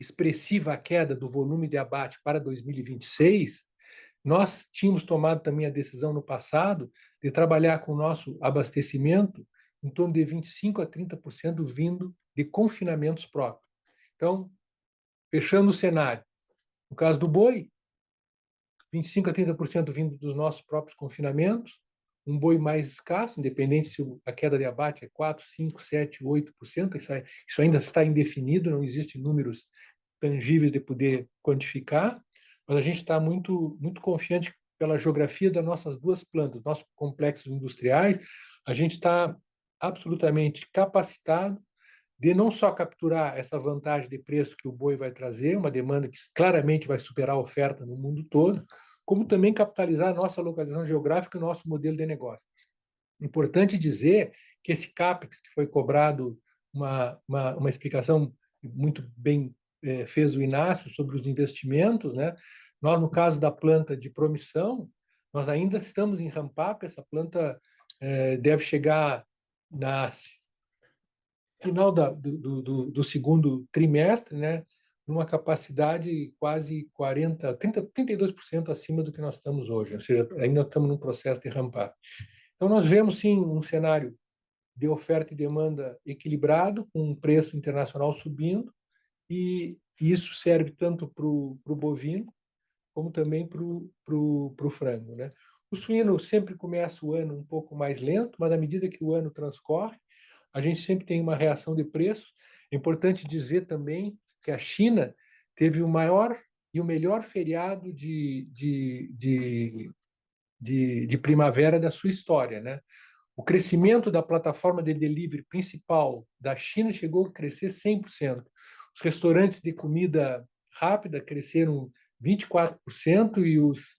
expressiva a queda do volume de abate para 2026, nós tínhamos tomado também a decisão no passado de trabalhar com o nosso abastecimento em torno de 25% a 30% vindo de confinamentos próprios. Então, fechando o cenário, no caso do boi, 25% a 30% vindo dos nossos próprios confinamentos, um boi mais escasso, independente se a queda de abate é 4%, 5%, 7%, 8%, isso ainda está indefinido, não existem números tangíveis de poder quantificar, mas a gente está muito confiante pela geografia das nossas duas plantas, nossos complexos industriais, a gente está absolutamente capacitado de não só capturar essa vantagem de preço que o boi vai trazer, uma demanda que claramente vai superar a oferta no mundo todo, como também capitalizar a nossa localização geográfica e o nosso modelo de negócio. Importante dizer que esse CAPEX, que foi cobrado, uma explicação muito bem fez o Inácio sobre os investimentos, né? Nós, no caso da planta de promissão, nós ainda estamos em ramp-up, essa planta deve chegar na final do segundo trimestre, né, numa capacidade quase 32% acima do que nós estamos hoje, ou seja, ainda estamos num processo de ramp-up. Então, nós vemos, sim, um cenário de oferta e demanda equilibrado, com um preço internacional subindo, e isso serve tanto para o bovino, como também para o frango, né? O suíno sempre começa o ano um pouco mais lento, mas à medida que o ano transcorre, a gente sempre tem uma reação de preço. É importante dizer também que a China teve o maior e o melhor feriado de primavera da sua história, né? O crescimento da plataforma de delivery principal da China chegou a crescer 100%. Os restaurantes de comida rápida cresceram 24% e os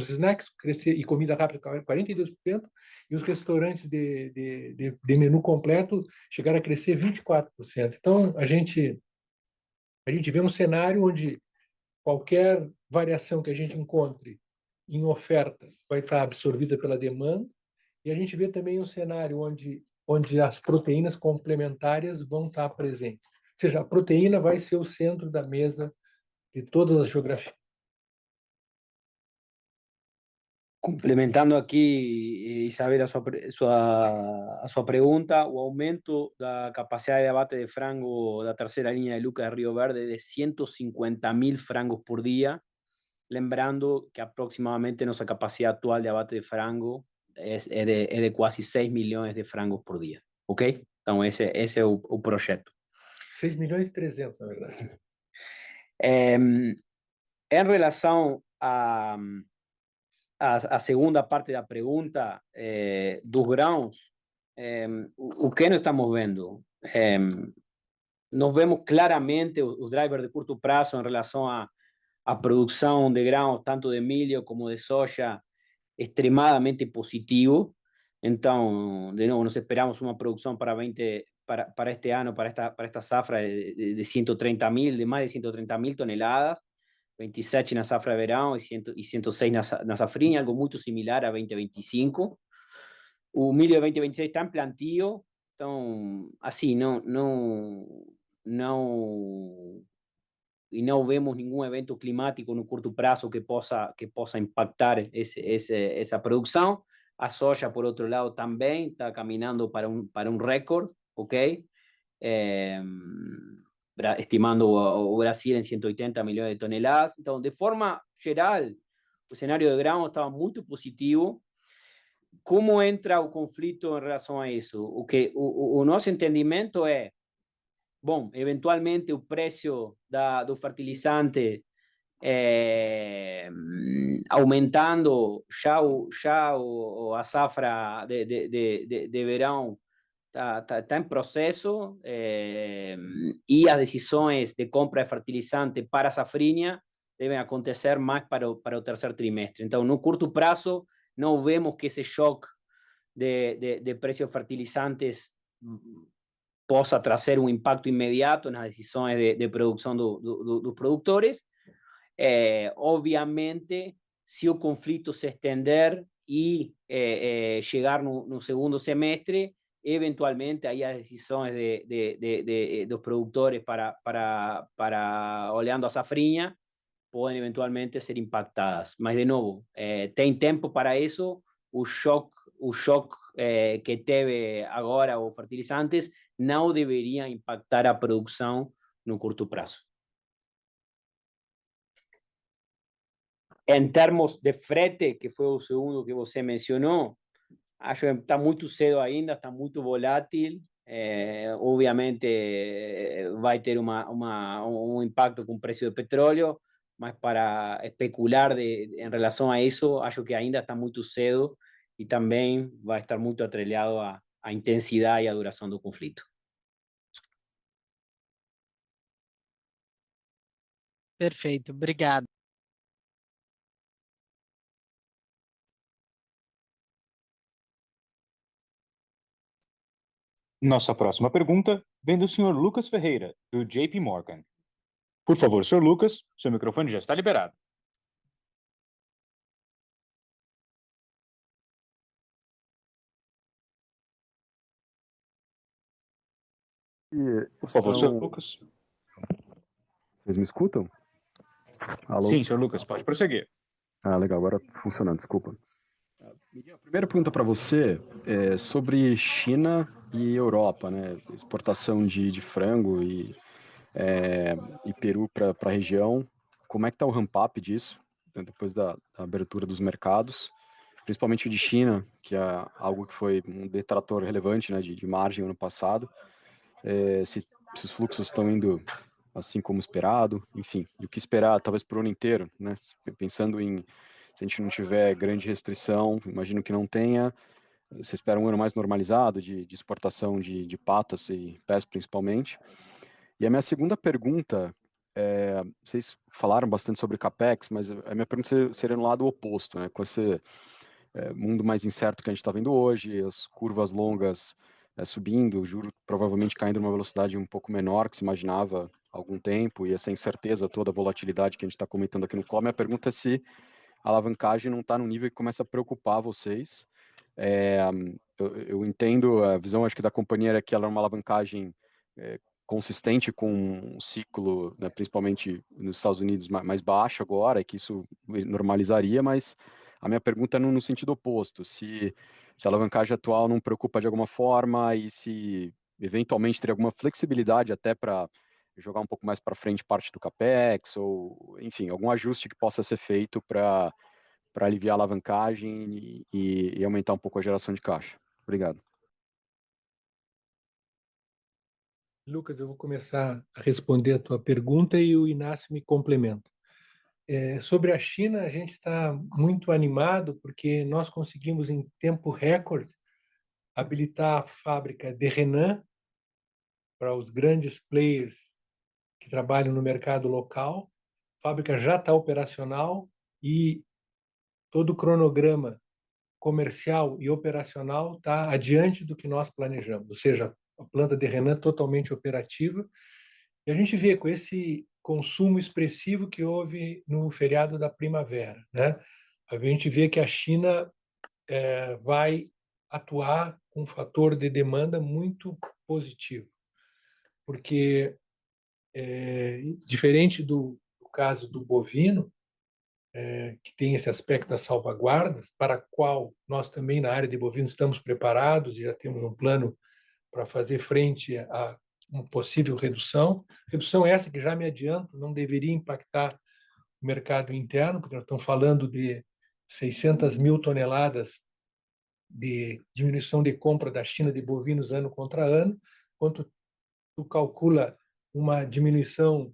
snacks cresceram, e comida rápida 42%, e os restaurantes de menu completo chegaram a crescer 24%. Então, a gente vê um cenário onde qualquer variação que a gente encontre em oferta vai estar absorvida pela demanda, e a gente vê também um cenário onde as proteínas complementares vão estar presentes. Ou seja, a proteína vai ser o centro da mesa de todas as geografias. Complementando aqui, Isabel, a sua pergunta, o aumento da capacidade de abate de frango da terceira linha de Lucas de Rio Verde é de 150.000 frangos por dia, lembrando que aproximadamente nossa capacidade atual de abate de frango é de quase 6 milhões de frangos por dia, ok? Então esse é o projeto. 6 milhões e 300, na verdade. Em relação a segunda parte da pergunta, dos grãos, o que nós estamos vendo? Nós vemos claramente os drivers de curto prazo em relação à produção de grãos, tanto de milho como de soja, extremadamente positivo. Então, de novo, nós esperamos uma produção para este ano, para esta safra de 130.000, de mais de 130.000 toneladas, 27 na safra de verão e 106 na safrinha, algo muito similar a 2025. O milho de 2026 está em plantio, então, assim, não vemos nenhum evento climático no curto prazo que possa impactar essa produção. A soja, por outro lado, também está caminhando para um recorde, ok? Estimando o Brasil em 180 milhões de toneladas. Então, de forma geral, o cenário de grão estava muito positivo. Como entra o conflito em relação a isso? O nosso entendimento é, bom, eventualmente o preço do fertilizante aumentando, já a safra de verão está em processo, e as decisões de compra de fertilizante para a safrinha devem acontecer mais para o terceiro trimestre. Então, no curto prazo, não vemos que esse choque de preços de fertilizantes possa trazer um impacto imediato nas decisões de produção dos produtores. Obviamente, se o conflito se estender e chegar no segundo semestre, eventualmente aí as decisões dos produtores para olhando a safrinha podem eventualmente ser impactadas. Mas, de novo, tem tempo para isso. O choque que teve agora os fertilizantes não deveria impactar a produção no curto prazo. Em termos de frete, que foi o segundo que você mencionou, acho que está muito cedo ainda, está muito volátil. Obviamente vai ter um impacto com o preço do petróleo, mas para especular em relação a isso, acho que ainda está muito cedo e também vai estar muito atrelhado à intensidade e à duração do conflito. Perfeito, obrigado. Nossa próxima pergunta vem do Sr. Lucas Ferreira, do JP Morgan. Por favor, Sr. Lucas, seu microfone já está liberado. Por favor, Sr. Lucas. Vocês me escutam? Alô? Sim, Sr. Lucas, pode prosseguir. Legal, agora funcionando, desculpa. A primeira pergunta para você é sobre China e Europa, né? Exportação de frango e Peru para a região. Como é que está o ramp-up disso, depois da abertura dos mercados, principalmente o de China, que é algo que foi um detrator relevante, né, de margem ano passado. Se os fluxos estão indo assim como esperado, enfim, e o que esperar talvez para o ano inteiro, né? Pensando se a gente não tiver grande restrição, imagino que não tenha. Você espera um ano mais normalizado de exportação de patas e pés principalmente. E a minha segunda pergunta, vocês falaram bastante sobre CAPEX, mas a minha pergunta seria no lado oposto, né? Com esse mundo mais incerto que a gente está vendo hoje, as curvas longas subindo, o juro provavelmente caindo numa velocidade um pouco menor que se imaginava há algum tempo, e essa incerteza toda, a volatilidade que a gente está comentando aqui no call. Minha pergunta é se a alavancagem não está no nível que começa a preocupar vocês. Eu entendo a visão, acho que da companhia era que ela é uma alavancagem consistente com um ciclo, né, principalmente nos Estados Unidos, mais baixo agora, e que isso normalizaria, mas A minha pergunta é no sentido oposto, se a alavancagem atual não preocupa de alguma forma e se eventualmente teria alguma flexibilidade até para jogar um pouco mais para frente parte do CAPEX, ou, enfim, algum ajuste que possa ser feito para aliviar a alavancagem e aumentar um pouco a geração de caixa. Obrigado. Lucas, eu vou começar a responder a tua pergunta e o Inácio me complementa. Sobre a China, a gente está muito animado porque nós conseguimos, em tempo recorde, habilitar a fábrica de Henan para os grandes players que trabalham no mercado local. A fábrica já está operacional e todo o cronograma comercial e operacional está adiante do que nós planejamos, ou seja, a planta de Henan totalmente operativa. E a gente vê com esse consumo expressivo que houve no feriado da primavera, né? A gente vê que a China vai atuar com um fator de demanda muito positivo, porque diferente do caso do bovino, que tem esse aspecto das salvaguardas, para a qual nós também na área de bovinos estamos preparados e já temos um plano para fazer frente a uma possível redução. Redução essa que, já me adianto, não deveria impactar o mercado interno, porque nós estamos falando de 600 mil toneladas de diminuição de compra da China de bovinos ano contra ano, quanto tu calcula uma diminuição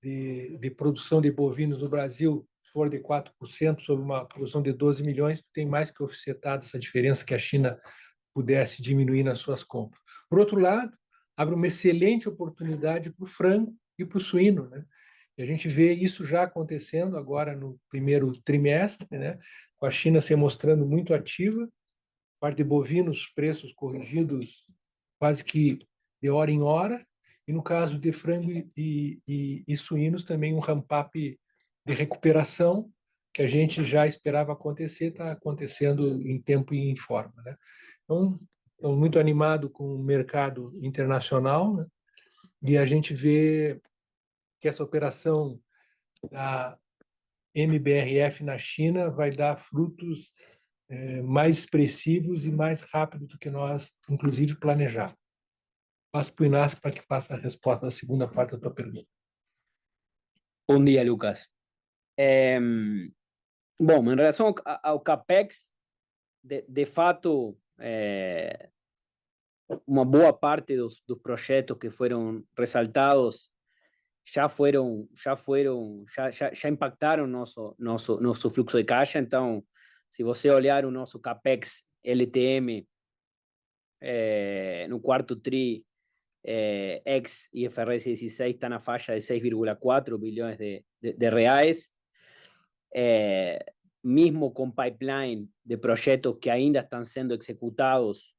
de produção de bovinos no Brasil, se for de 4%, sobre uma produção de 12 milhões, tem mais que ofertado essa diferença que a China pudesse diminuir nas suas compras. Por outro lado, abre uma excelente oportunidade para o frango e para o suíno, né? E a gente vê isso já acontecendo agora no primeiro trimestre, né? Com a China se mostrando muito ativa, parte de bovinos, preços corrigidos quase que de hora em hora, e no caso de frango e suínos também um ramp-up de recuperação que a gente já esperava acontecer, está acontecendo em tempo e em forma, né? Então, estou muito animado com o mercado internacional, né? E a gente vê que essa operação da MBRF na China vai dar frutos mais expressivos e mais rápido do que nós, inclusive, planejávamos. Passo para o Inácio para que faça a resposta da segunda parte da tua pergunta. Bom dia, Lucas. Bom, em relação ao CAPEX, de fato, uma boa parte dos projetos que foram ressaltados já impactaram nosso fluxo de caixa. Então, se você olhar o nosso CAPEX LTM no quarto tri, ex IFRS 16 está na faixa de 6,4 bilhões de reais. Mesmo com pipeline de projetos que ainda estão sendo executados,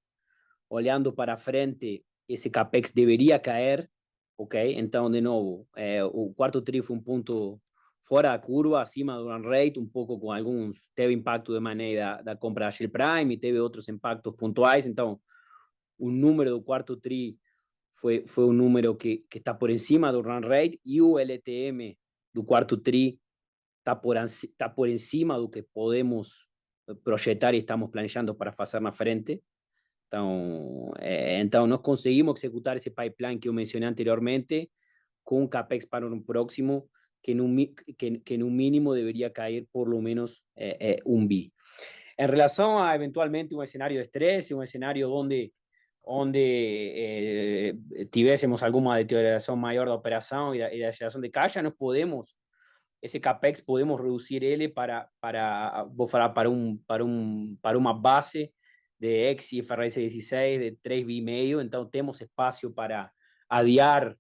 olhando para frente, esse CAPEX deveria cair, ok? Então, de novo, o quarto tri foi ponto fora da curva, acima do run rate, pouco com alguns, teve impacto de maneira da compra da Shell Prime, teve outros impactos pontuais. Então, o número do quarto tri foi um número que está por encima do run rate, e o LTM do quarto tri está por encima do que podemos projetar e estamos planejando para fazer na frente. Então, nós conseguimos executar esse pipeline que eu mencionei anteriormente com um CAPEX para um próximo que no mínimo deveria cair por lo menos bi. Em relação a eventualmente um cenário de estresse, um cenário onde tivéssemos alguma deterioração maior da operação e da geração de caixa, nós podemos, esse CAPEX podemos reduzir ele para uma base de ex-IFRS 16 de 3,5 bi. Então, temos espaço para adiar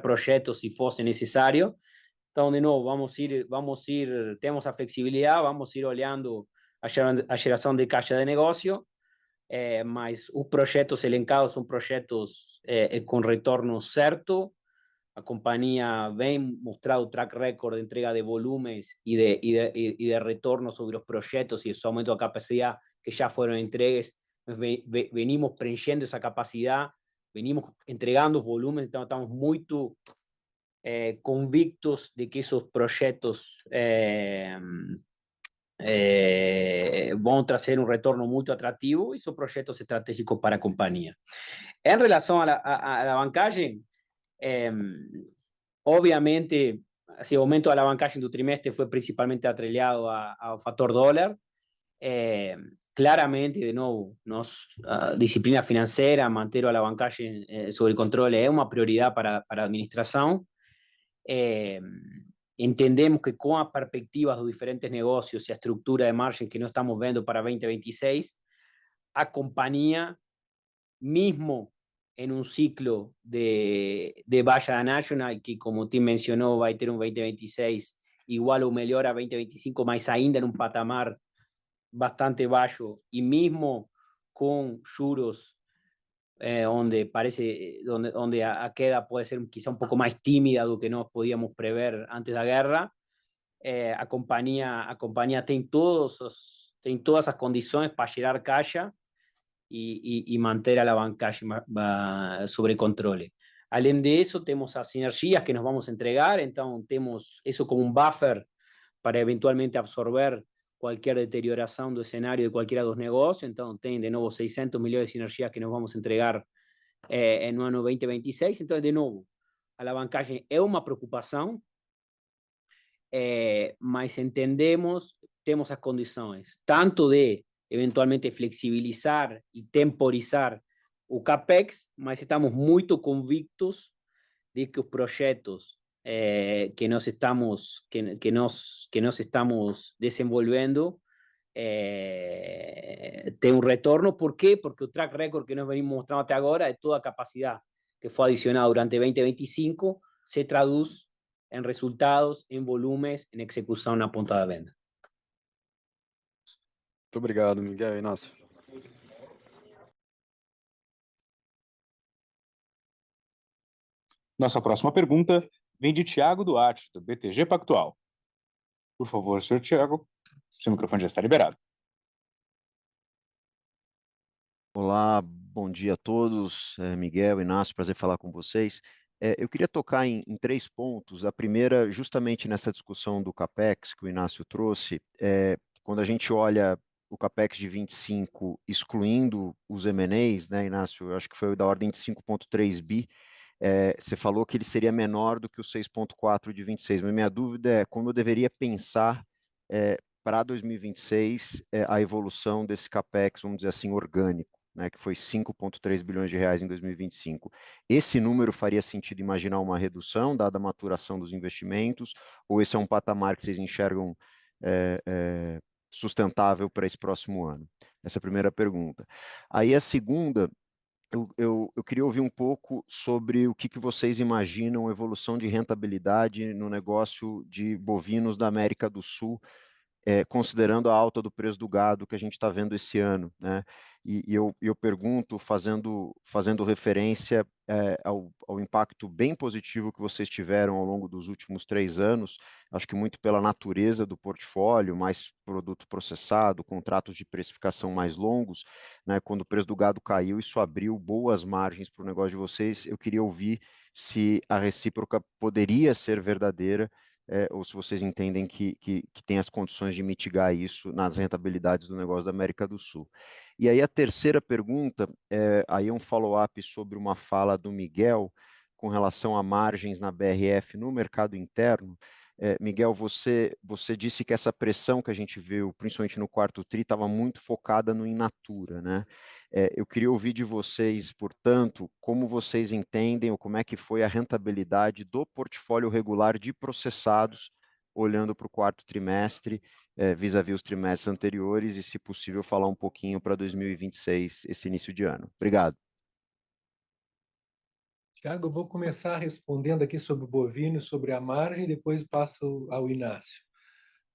projetos se fosse necessário. Então, de novo, temos a flexibilidade, vamos ir olhando a geração de caixa de negócio, mas os projetos elencados são projetos com retorno certo. A companhia vem mostrando track record de entrega de volumes y de retorno sobre los proyectos y ese aumento de capacidad que ya fueron entregues. Venimos preenchendo esa capacidad, venimos entregando volumen, então estamos muito convictos de que esos proyectos vão trazer um retorno muito atrativo e são projetos estratégicos para a companhia. Em relação à alavancagem, obviamente, esse aumento da alavancagem do trimestre foi principalmente atrelado ao fator dólar. Claramente, de novo, a disciplina financeira, manter a alavancagem sob controle é uma prioridade para a administração. Entendemos que com as perspectivas dos diferentes negócios e a estrutura de margem que nós estamos vendo para 2026, a companhia, mesmo em um ciclo de baixa da National, que, como o Tim mencionou, vai ter um 2026 igual ou melhor a 2025, mas ainda em um patamar bastante baixo, e mesmo com juros onde a queda pode ser quizá um pouco mais tímida do que nós podíamos prever antes da guerra, a companhia tem todas as condições para gerar caixa e manter a alavancagem sobre controle. Além disso, temos as sinergias que nos vamos entregar, então temos isso como um buffer para eventualmente absorver qualquer deterioração do cenário de qualquer dos negócios. Então, tem de novo 600 milhões de sinergias que nos vamos entregar no ano 2026. Então, de novo, a alavancagem é uma preocupação, mas entendemos, temos as condições, tanto de eventualmente flexibilizar e temporizar o CAPEX, mas estamos muito convictos de que os projetos que nós estamos desenvolvendo tem um retorno. Por quê? Porque o track record que nós venimos mostrando até agora é toda a capacidade que foi adicionada durante 2025 se traduz em resultados, em volumes, em execução na ponta da venda. Muito obrigado, Miguel e Inácio. Nossa próxima pergunta vem de Thiago Duarte, do BTG Pactual. Por favor, senhor Thiago, seu microfone já está liberado. Olá, bom dia a todos. Miguel, Inácio, prazer falar com vocês. Eu queria tocar em 3 pontos. A primeira, justamente nessa discussão do CAPEX que o Inácio trouxe, quando a gente olha o CAPEX de 25, excluindo os M&As, né, Inácio, eu acho que foi da ordem de 5,3 bi, você falou que ele seria menor do que o 6,4 de 26, mas minha dúvida é como eu deveria pensar para 2026 a evolução desse CAPEX, vamos dizer assim, orgânico, né, que foi 5,3 bilhões de reais em 2025. Esse número faria sentido imaginar uma redução, dada a maturação dos investimentos, ou esse é um patamar que vocês enxergam sustentável para esse próximo ano? Essa é a primeira pergunta. Aí a segunda, eu queria ouvir um pouco sobre o que vocês imaginam a evolução de rentabilidade no negócio de bovinos da América do Sul, considerando a alta do preço do gado que a gente está vendo esse ano, né? E eu pergunto, fazendo referência ao impacto bem positivo que vocês tiveram ao longo dos últimos 3 anos, acho que muito pela natureza do portfólio, mais produto processado, contratos de precificação mais longos, né? Quando o preço do gado caiu, isso abriu boas margens para o negócio de vocês. Eu queria ouvir se a recíproca poderia ser verdadeira, ou se vocês entendem que tem as condições de mitigar isso nas rentabilidades do negócio da América do Sul. E aí a terceira pergunta, aí é um follow-up sobre uma fala do Miguel com relação a margens na BRF no mercado interno. Miguel, você disse que essa pressão que a gente viu, principalmente no quarto tri, estava muito focada no in natura, né? Eu queria ouvir de vocês, portanto, como vocês entendem ou como é que foi a rentabilidade do portfólio regular de processados, olhando para o quarto trimestre, vis-à-vis os trimestres anteriores, e, se possível, falar um pouquinho para 2026, esse início de ano. Obrigado. Tiago, eu vou começar respondendo aqui sobre o bovino, sobre a margem, depois passo ao Inácio.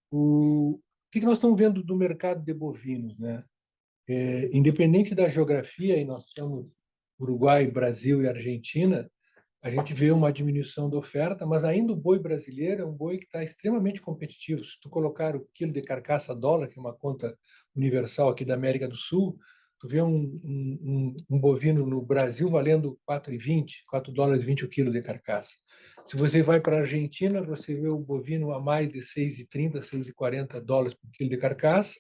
O que nós estamos vendo do mercado de bovinos, né? Independente da geografia, e nós temos Uruguai, Brasil e Argentina, a gente vê uma diminuição da oferta, mas ainda o boi brasileiro é um boi que está extremamente competitivo. Se tu colocar o quilo de carcaça dólar, que é uma conta universal aqui da América do Sul, tu vê um bovino no Brasil valendo $4,20 o quilo de carcaça. Se você vai para a Argentina, você vê o bovino a mais de $6,30, $6,40 por quilo de carcaça.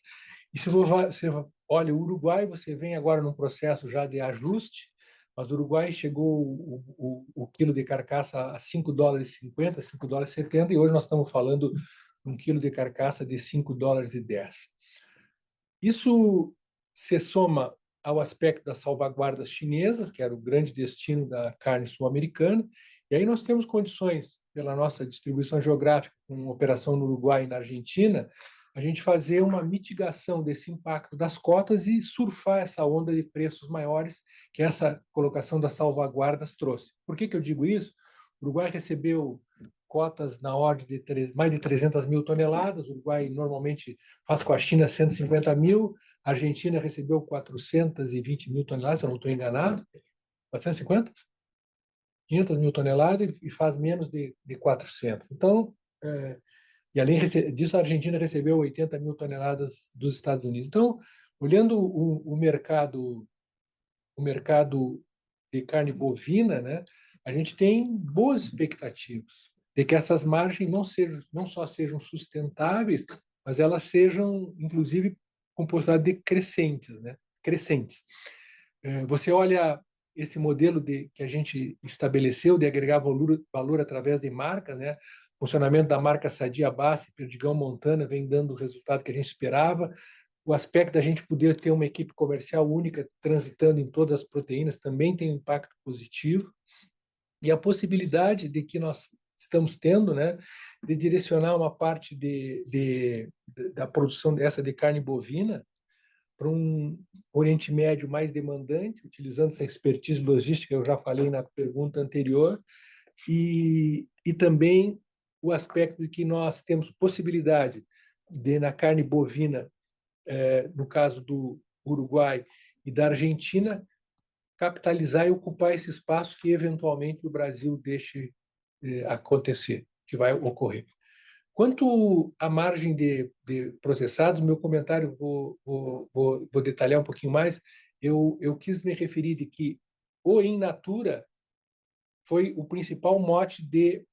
E se você olha o Uruguai, você vem agora num processo já de ajuste, mas o Uruguai chegou o quilo de carcaça a $5,50, $5,70, e hoje nós estamos falando de um quilo de carcaça de $5,10. Isso se soma ao aspecto das salvaguardas chinesas, que era o grande destino da carne sul-americana, e aí nós temos condições, pela nossa distribuição geográfica, com operação no Uruguai e na Argentina, a gente fazer uma mitigação desse impacto das cotas e surfar essa onda de preços maiores que essa colocação das salvaguardas trouxe. Por que eu digo isso? O Uruguai recebeu cotas na ordem de mais de 300 mil toneladas, o Uruguai normalmente faz com a China 150 mil, a Argentina recebeu 420 mil toneladas, se eu não estou enganado, 450? 500 mil toneladas e faz menos de 400. Então, e além disso, a Argentina recebeu 80 mil toneladas dos Estados Unidos. Então, olhando o mercado de carne bovina, né, a gente tem boas expectativas de que essas margens não só sejam sustentáveis, mas elas sejam, inclusive, com possibilidade de crescentes. Você olha esse modelo que a gente estabeleceu de agregar valor através de marcas, né? O funcionamento da marca Sadia Bassi, Perdigão Montana, vem dando o resultado que a gente esperava. O aspecto da gente poder ter uma equipe comercial única transitando em todas as proteínas também tem um impacto positivo. E a possibilidade de que nós estamos tendo, né, de direcionar uma parte da produção dessa de carne bovina para um Oriente Médio mais demandante, utilizando essa expertise logística que eu já falei na pergunta anterior, e também o aspecto de que nós temos possibilidade de, na carne bovina, no caso do Uruguai e da Argentina, capitalizar e ocupar esse espaço que, eventualmente, o Brasil deixe acontecer, que vai ocorrer. Quanto à margem de processados, meu comentário vou detalhar um pouquinho mais. Eu quis me referir de que o in natura foi o principal mote de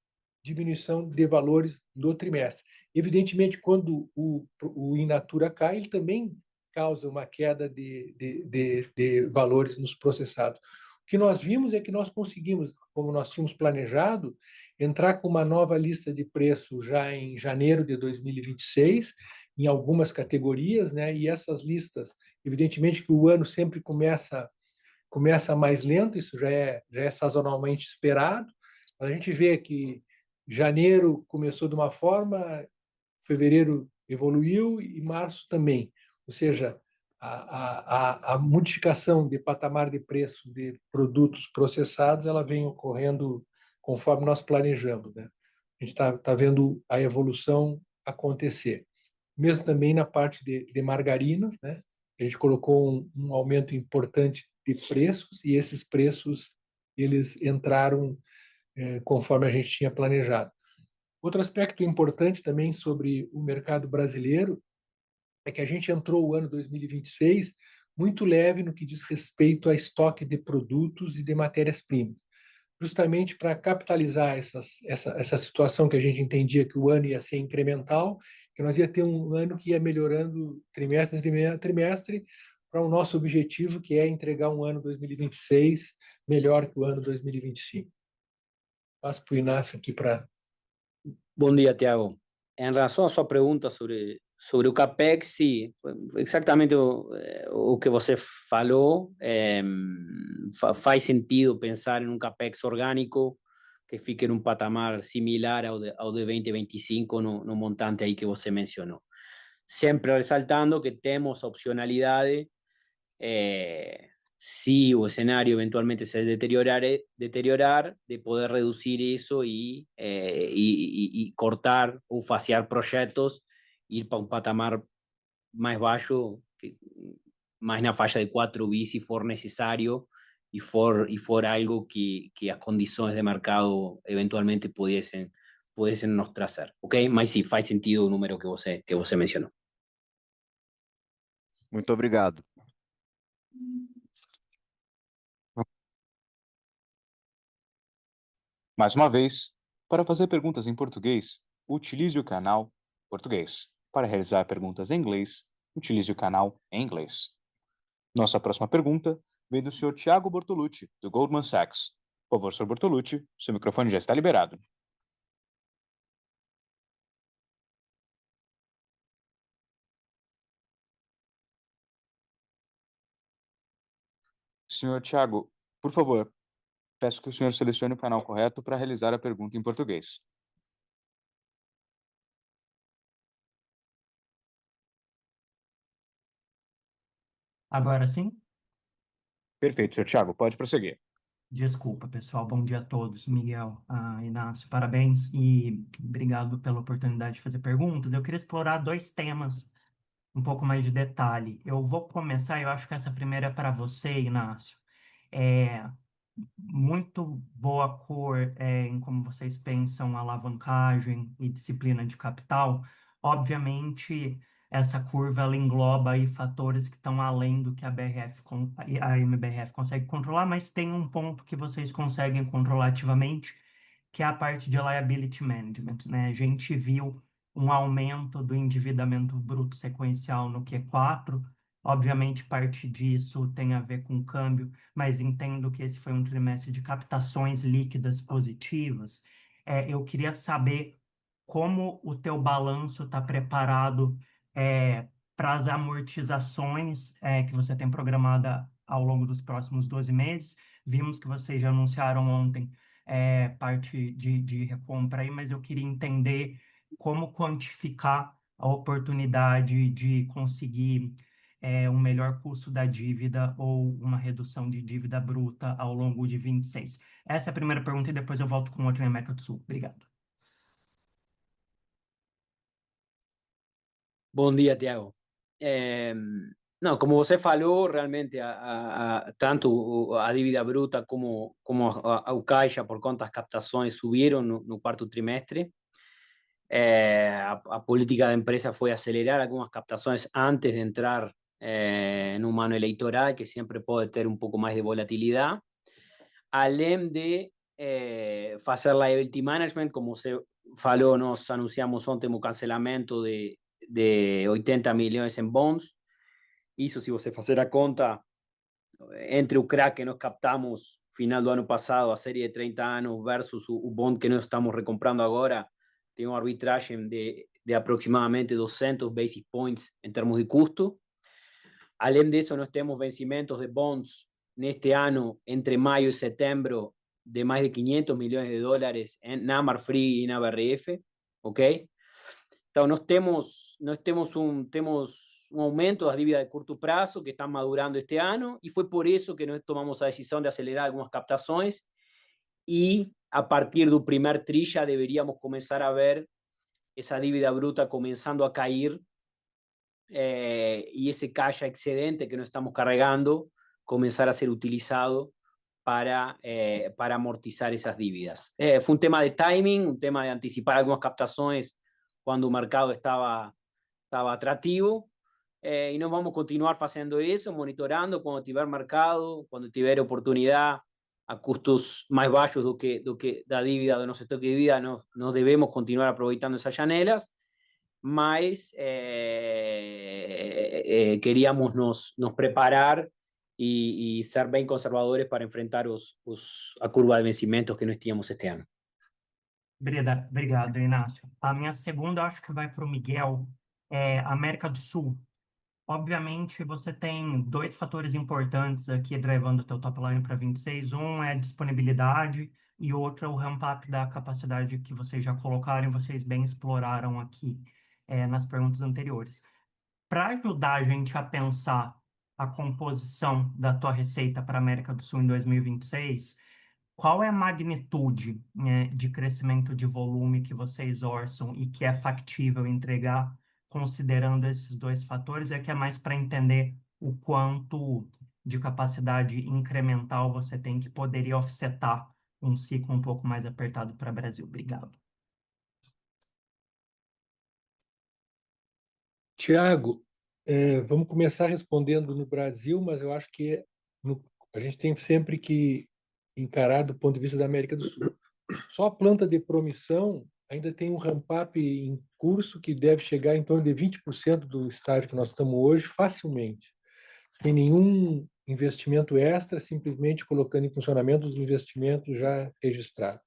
diminuição de valores do trimestre. Evidentemente, quando o in natura cai, ele também causa uma queda de valores nos processados. O que nós vimos é que nós conseguimos, como nós tínhamos planejado, entrar com uma nova lista de preço já em janeiro de 2026, em algumas categorias, né? E essas listas, evidentemente que o ano sempre começa mais lento, isso já é sazonalmente esperado. A gente vê que janeiro começou de uma forma, fevereiro evoluiu e março também. Ou seja, a modificação de patamar de preço de produtos processados, ela vem ocorrendo conforme nós planejamos, né? A gente está vendo a evolução acontecer. Mesmo também na parte de margarinas, né? A gente colocou um aumento importante de preços e esses preços eles entraram conforme a gente tinha planejado. Outro aspecto importante também sobre o mercado brasileiro é que a gente entrou o ano 2026 muito leve no que diz respeito a estoque de produtos e de matérias-primas, justamente para capitalizar essa situação que a gente entendia que o ano ia ser incremental, que nós ia ter um ano que ia melhorando trimestre a trimestre para o nosso objetivo, que é entregar um ano 2026 melhor que o ano 2025. Passo para o Inácio aqui para... Bom dia, Tiago. Em relação à sua pergunta sobre o CAPEX, sim, exatamente o que você falou. Faz sentido pensar em um CAPEX orgânico que fique num patamar similar ao de 2025 no montante aí que você mencionou. Sempre ressaltando que temos opcionalidade si o escenario eventualmente se deteriorar, de poder reducir eso y cortar o fasear proyectos, ir para un patamar más bajo, más en la falla de 4 bi si for necesario y for algo que las condiciones de mercado eventualmente pudiesen nos trazer, ¿ok? Mas sí, faz sentido o número que você mencionou. Muito obrigado. Mais uma vez, para fazer perguntas em português, utilize o canal Português. Para realizar perguntas em inglês, utilize o canal em inglês. Nossa próxima pergunta vem do senhor Thiago Bortolucci, do Goldman Sachs. Por favor, senhor Bortolucci, seu microfone já está liberado. Senhor Thiago, por favor, peço que o senhor selecione o canal correto para realizar a pergunta em português. Agora sim? Perfeito, senhor Thiago, pode prosseguir. Desculpa, pessoal. Bom dia a todos. Miguel, Inácio, parabéns e obrigado pela oportunidade de fazer perguntas. Eu queria explorar dois temas um pouco mais de detalhe. Eu vou começar, eu acho que essa primeira é para você, Inácio. É muito boa cor em como vocês pensam alavancagem e disciplina de capital. Obviamente, essa curva ela engloba aí fatores que estão além do que a MBRF consegue controlar, mas tem um ponto que vocês conseguem controlar ativamente, que é a parte de liability management, né? A gente viu um aumento do endividamento bruto sequencial no Q4. Obviamente, parte disso tem a ver com o câmbio, mas entendo que esse foi um trimestre de captações líquidas positivas. Eu queria saber como o teu balanço está preparado para as amortizações que você tem programada ao longo dos próximos 12 meses. Vimos que vocês já anunciaram ontem parte de recompra aí, mas eu queria entender como quantificar a oportunidade de conseguir um melhor custo da dívida ou uma redução de dívida bruta ao longo de 26. Essa é a primeira pergunta e depois eu volto com outra em América do Sul. Obrigado. Bom dia, Tiago. No, como você falou, realmente tanto a dívida bruta como o caixa por contas captações subiram no quarto trimestre. A política da empresa foi acelerar algumas captações antes de entrar en un ano eleitoral, que siempre puede tener un poco más de volatilidad, além de hacer liability management, como se falou, nós anunciamos ontem o cancelamento de 80 milhões em bonds. Isso, se você fazer a conta, entre o crack que nós captamos final do ano passado, a série de 30 anos, versus o bond que nós estamos recomprando agora, tem uma arbitragem de aproximadamente 200 basis points em termos de custo. Além disso, nós temos vencimentos de bonds neste ano, entre maio e setembro, de mais de 500 milhões de dólares na Marfrig e na BRF, ok? Então, nós temos um aumento das dívidas de curto prazo que estão madurando este ano, e foi por isso que nós tomamos a decisão de acelerar algumas captações, e a partir do primeiro tri já deveríamos começar a ver essa dívida bruta começando a cair, y ese cash excedente que no estamos cargando comenzar a ser utilizado para amortizar esas dívidas. Fue un tema de timing, un tema de anticipar algunas captaciones cuando el mercado estaba atractivo, y nos vamos a continuar haciendo eso, monitorando cuando tiver mercado, cuando tiver oportunidad a custos más bajos do que da dívida, de nuestro estoque de dívida, nos debemos continuar aprovechando esas janelas, mas queríamos nos preparar e ser bem conservadores para enfrentar a curva de vencimentos que nós tínhamos este ano. Obrigado, Inácio. A minha segunda, eu acho que vai para o Miguel, América do Sul. Obviamente, você tem dois fatores importantes aqui drivando o teu top line para 26. Um é a disponibilidade e outro é o ramp-up da capacidade que vocês já colocaram e vocês bem exploraram aqui nas perguntas anteriores. Para ajudar a gente a pensar a composição da tua receita para a América do Sul em 2026, qual é a magnitude, né, de crescimento de volume que vocês orçam e que é factível entregar, considerando esses dois fatores? É que é mais para entender o quanto de capacidade incremental você tem que poderia offsetar um ciclo um pouco mais apertado para o Brasil. Obrigado. Tiago, Vamos começar respondendo no Brasil, mas eu acho que a gente tem sempre que encarar do ponto de vista da América do Sul. Só a planta de promissão ainda tem um ramp-up em curso que deve chegar em torno de 20% do estágio que nós estamos hoje, facilmente, sem nenhum investimento extra, simplesmente colocando em funcionamento os investimentos já registrados.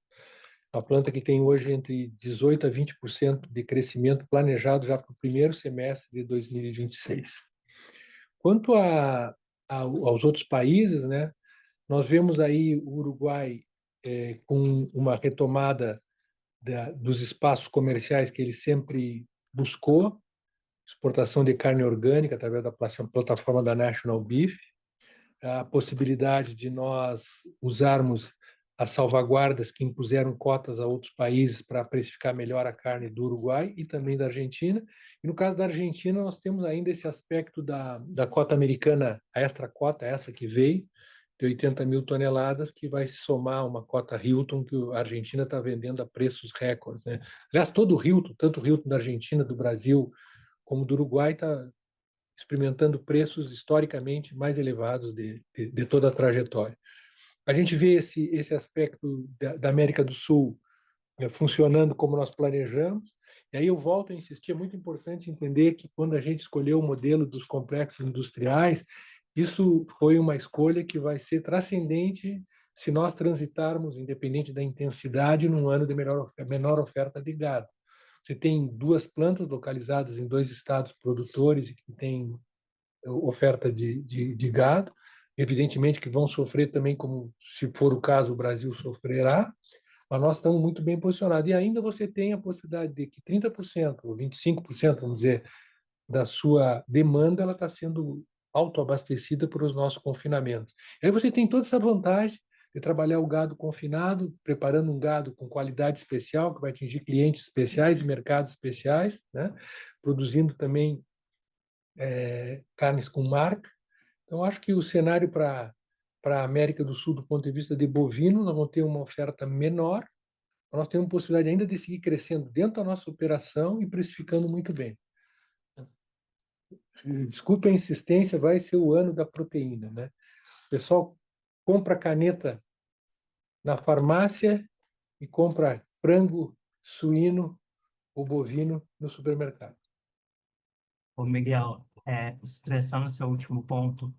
A planta que tem hoje entre 18% a 20% de crescimento planejado já para o primeiro semestre de 2026. Quanto aos outros países, né, nós vemos aí o Uruguai com uma retomada dos espaços comerciais que ele sempre buscou, exportação de carne orgânica através da plataforma da National Beef, a possibilidade de nós usarmos as salvaguardas que impuseram cotas a outros países para precificar melhor a carne do Uruguai e também da Argentina. E no caso da Argentina, nós temos ainda esse aspecto da cota americana, a extra cota, essa que veio, de 80 mil toneladas, que vai se somar a uma cota Hilton que a Argentina está vendendo a preços recordes, né? Aliás, todo o Hilton, tanto o Hilton da Argentina, do Brasil, como do Uruguai, está experimentando preços historicamente mais elevados de toda a trajetória. A gente vê esse aspecto da América do Sul funcionando como nós planejamos. E aí eu volto a insistir, é muito importante entender que quando a gente escolheu o modelo dos complexos industriais, isso foi uma escolha que vai ser transcendente se nós transitarmos, independente da intensidade, num ano de menor oferta de gado. Você tem 2 plantas localizadas em 2 estados produtores que têm oferta de gado, evidentemente que vão sofrer também, como se for o caso, o Brasil sofrerá, mas nós estamos muito bem posicionados. E ainda você tem a possibilidade de que 30% ou 25%, vamos dizer, da sua demanda ela está sendo autoabastecida por os nossos confinamentos. Aí você tem toda essa vantagem de trabalhar o gado confinado, preparando um gado com qualidade especial, que vai atingir clientes especiais e mercados especiais, né? Produzindo também carnes com marca. Então, acho que o cenário para a América do Sul, do ponto de vista de bovino, nós vamos ter uma oferta menor, mas nós temos possibilidade ainda de seguir crescendo dentro da nossa operação e precificando muito bem. Desculpe a insistência, vai ser o ano da proteína, né? O pessoal compra caneta na farmácia e compra frango, suíno ou bovino no supermercado. Ô Miguel, estressando seu último ponto,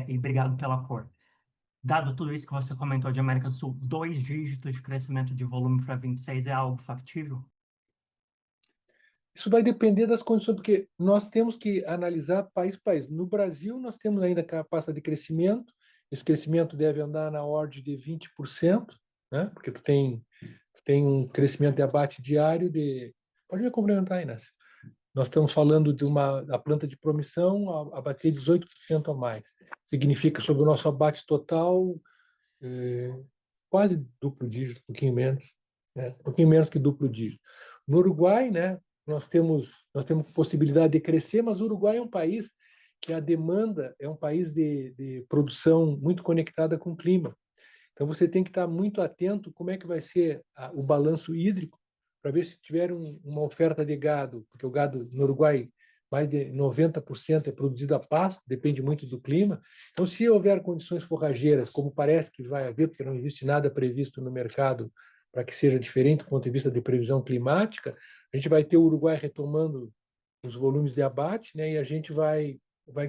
e obrigado pela cor. Dado tudo isso que você comentou de América do Sul, 2 dígitos de crescimento de volume para 26 é algo factível? Isso vai depender das condições, porque nós temos que analisar país por país. No Brasil, nós temos ainda capacidade de crescimento, esse crescimento deve andar na ordem de 20%, né? Porque tu tem um crescimento de abate diário de... Pode me complementar, Inácio. Nós estamos falando de a planta de promissão abater 18% a mais. Significa, sobre o nosso abate total, quase duplo dígito, um pouquinho menos que duplo dígito. No Uruguai, né, nós temos possibilidade de crescer, mas o Uruguai é um país que a demanda é um país de produção muito conectada com o clima. Então, você tem que estar muito atento como é que vai ser o balanço hídrico, para ver se tiver uma oferta de gado, porque o gado no Uruguai, mais de 90% é produzido a pasto, depende muito do clima. Então, se houver condições forrageiras, como parece que vai haver, porque não existe nada previsto no mercado para que seja diferente do ponto de vista de previsão climática, a gente vai ter o Uruguai retomando os volumes de abate, né, e a gente vai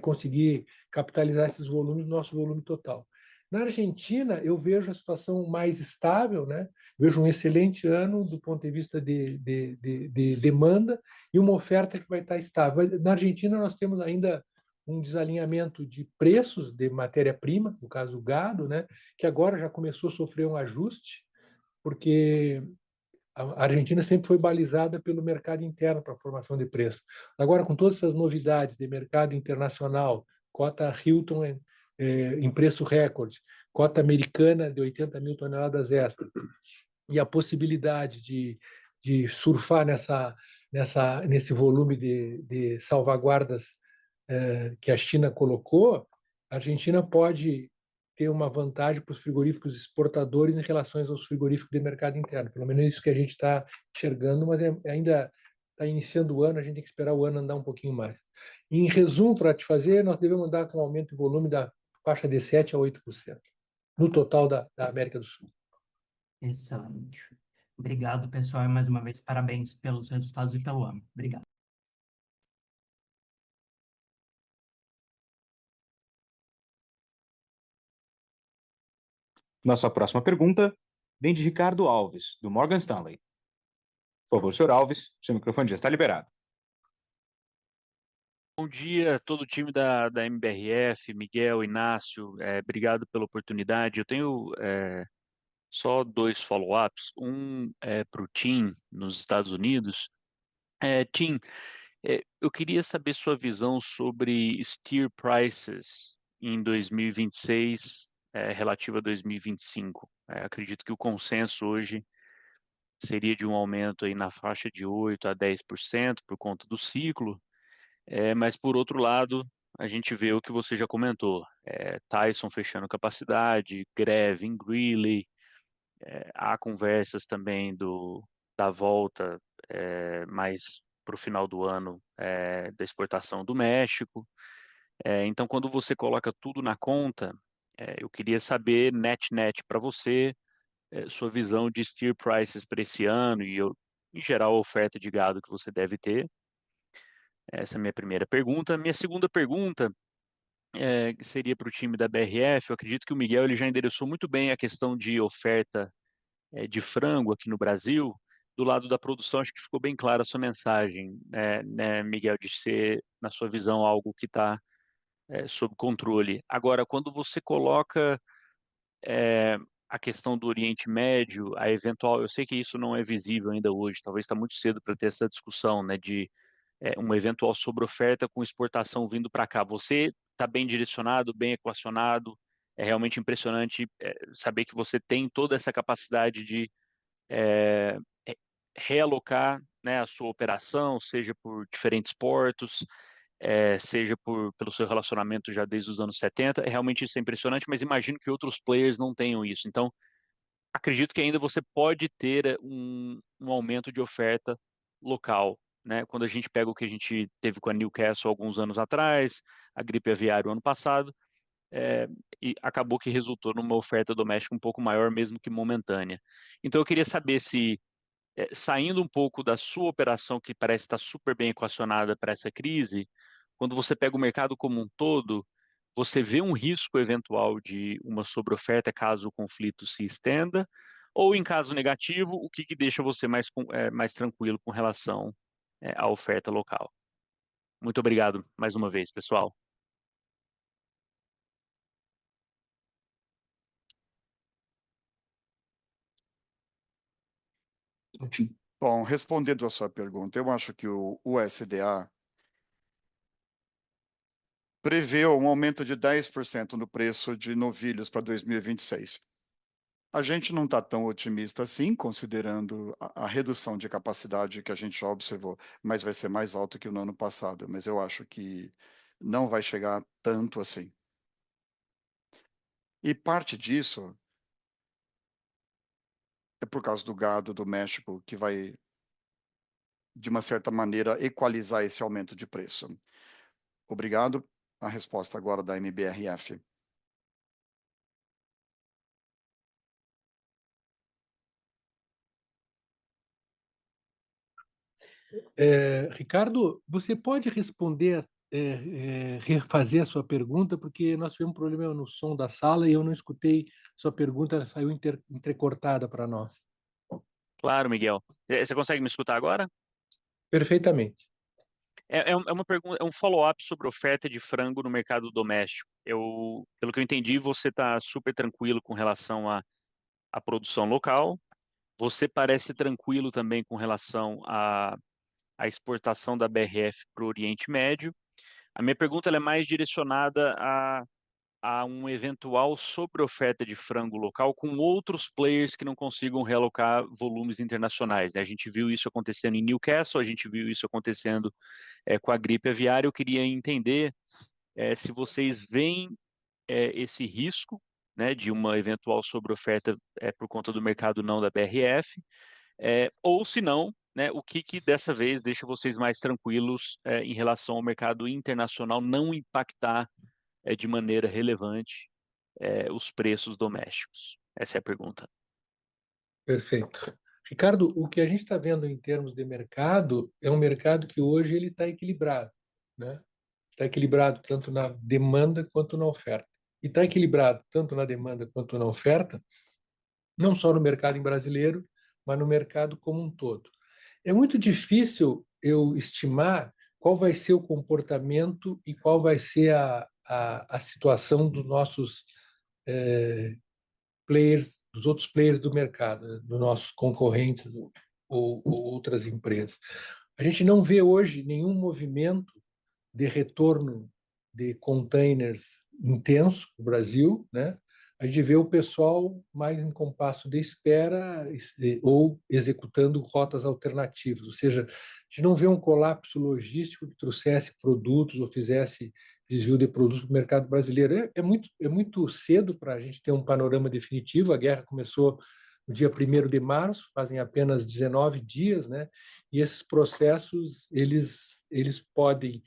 conseguir capitalizar esses volumes no nosso volume total. Na Argentina, eu vejo a situação mais estável, né? Vejo um excelente ano do ponto de vista de demanda e uma oferta que vai estar estável. Na Argentina, nós temos ainda um desalinhamento de preços de matéria-prima, no caso o gado, né? Que agora já começou a sofrer um ajuste, porque a Argentina sempre foi balizada pelo mercado interno para a formação de preço. Agora, com todas essas novidades de mercado internacional, cota Hilton em preço recorde, cota americana de 80 mil toneladas extra, e a possibilidade de surfar nesse volume de salvaguardas que a China colocou, a Argentina pode ter uma vantagem para os frigoríficos exportadores em relação aos frigoríficos de mercado interno. Pelo menos é isso que a gente está enxergando, mas ainda está iniciando o ano, a gente tem que esperar o ano andar um pouquinho mais. Em resumo, para te fazer, nós devemos andar com um aumento de volume da faixa de 7% a 8%, no total da América do Sul. Excelente. Obrigado, pessoal, e mais uma vez, parabéns pelos resultados e pelo ano. Obrigado. Nossa próxima pergunta vem de Ricardo Alves, do Morgan Stanley. Por favor, senhor Alves, seu microfone já está liberado. Bom dia a todo o time da MBRF, Miguel, Inácio, obrigado pela oportunidade. Eu tenho só 2 follow-ups, um para o Tim, nos Estados Unidos. Tim, eu queria saber sua visão sobre steer prices em 2026, relativo a 2025. Acredito que o consenso hoje seria de um aumento aí na faixa de 8% a 10% por conta do ciclo. Mas, por outro lado, a gente vê o que você já comentou. Tyson fechando capacidade, greve em Greeley, há conversas também da volta mais para o final do ano da exportação do México. Então, quando você coloca tudo na conta, eu queria saber, net para você, sua visão de steer prices para esse ano e, em geral, a oferta de gado que você deve ter. Essa é a minha primeira pergunta. Minha segunda pergunta seria para o time da BRF. Eu acredito que o Miguel ele já endereçou muito bem a questão de oferta de frango aqui no Brasil. Do lado da produção, acho que ficou bem clara a sua mensagem, né, Miguel, de ser, na sua visão, algo que está sob controle. Agora, quando você coloca a questão do Oriente Médio, a eventual, eu sei que isso não é visível ainda hoje, talvez está muito cedo para ter essa discussão, né, de uma eventual sobreoferta com exportação vindo para cá. Você está bem direcionado, bem equacionado, é realmente impressionante saber que você tem toda essa capacidade de realocar, né, a sua operação, seja por diferentes portos, seja pelo seu relacionamento já desde os anos 70. Realmente isso é impressionante, mas imagino que outros players não tenham isso. Então, acredito que ainda você pode ter um aumento de oferta local, né? Quando a gente pega o que a gente teve com a Newcastle alguns anos atrás, a gripe aviária o ano passado, e acabou que resultou numa oferta doméstica um pouco maior, mesmo que momentânea. Então eu queria saber se, saindo um pouco da sua operação, que parece estar super bem equacionada para essa crise, quando você pega o mercado como um todo, você vê um risco eventual de uma sobreoferta caso o conflito se estenda, ou em caso negativo, o que deixa você mais tranquilo com relação à oferta local? Muito obrigado mais uma vez, pessoal. Bom, respondendo a sua pergunta, eu acho que o USDA prevê um aumento de 10% no preço de novilhos para 2026. A gente não está tão otimista assim, considerando a redução de capacidade que a gente já observou, mas vai ser mais alto que no ano passado. Mas eu acho que não vai chegar tanto assim. E parte disso é por causa do gado do México, que vai, de uma certa maneira, equalizar esse aumento de preço. Obrigado. A resposta agora da MBRF. Ricardo, você pode responder, refazer a sua pergunta, porque nós tivemos um problema no som da sala e eu não escutei sua pergunta, ela saiu entrecortada para nós. Claro, Miguel. Você consegue me escutar agora? Perfeitamente. É uma pergunta, é um follow-up sobre oferta de frango no mercado doméstico. Pelo que eu entendi, você está super tranquilo com relação à produção local. Você parece tranquilo também com relação à exportação da BRF para o Oriente Médio. A minha pergunta ela é mais direcionada a um eventual sobreoferta de frango local com outros players que não consigam realocar volumes internacionais, né? A gente viu isso acontecendo em Newcastle, a gente viu isso acontecendo com a gripe aviária. Eu queria entender se vocês veem esse risco, né, de uma eventual sobreoferta por conta do mercado não da BRF, ou se não, né, o que dessa vez deixa vocês mais tranquilos em relação ao mercado internacional não impactar de maneira relevante os preços domésticos? Essa é a pergunta. Perfeito. Ricardo, o que a gente está vendo em termos de mercado é um mercado que hoje ele está equilibrado, né? Está equilibrado tanto na demanda quanto na oferta. E está equilibrado tanto na demanda quanto na oferta, não só no mercado brasileiro, mas no mercado como um todo. É muito difícil eu estimar qual vai ser o comportamento e qual vai ser a situação dos nossos players, dos outros players do mercado, né, dos nossos concorrentes ou outras empresas. A gente não vê hoje nenhum movimento de retorno de containers intenso no Brasil, né? A gente vê o pessoal mais em compasso de espera ou executando rotas alternativas, ou seja, a gente não vê um colapso logístico que trouxesse produtos ou fizesse desvio de produtos para o mercado brasileiro. É muito cedo para a gente ter um panorama definitivo. A guerra começou no dia 1º de março, fazem apenas 19 dias, né? E esses processos, eles podem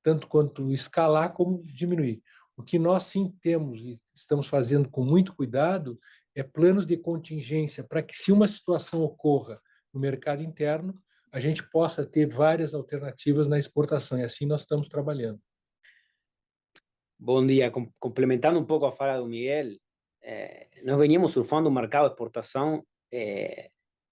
tanto quanto escalar como diminuir. O que nós sim temos e estamos fazendo com muito cuidado é planos de contingência para que, se uma situação ocorra no mercado interno, a gente possa ter várias alternativas na exportação, e assim nós estamos trabalhando. Bom dia. Complementando um pouco a fala do Miguel, nós veníamos surfando um mercado de exportação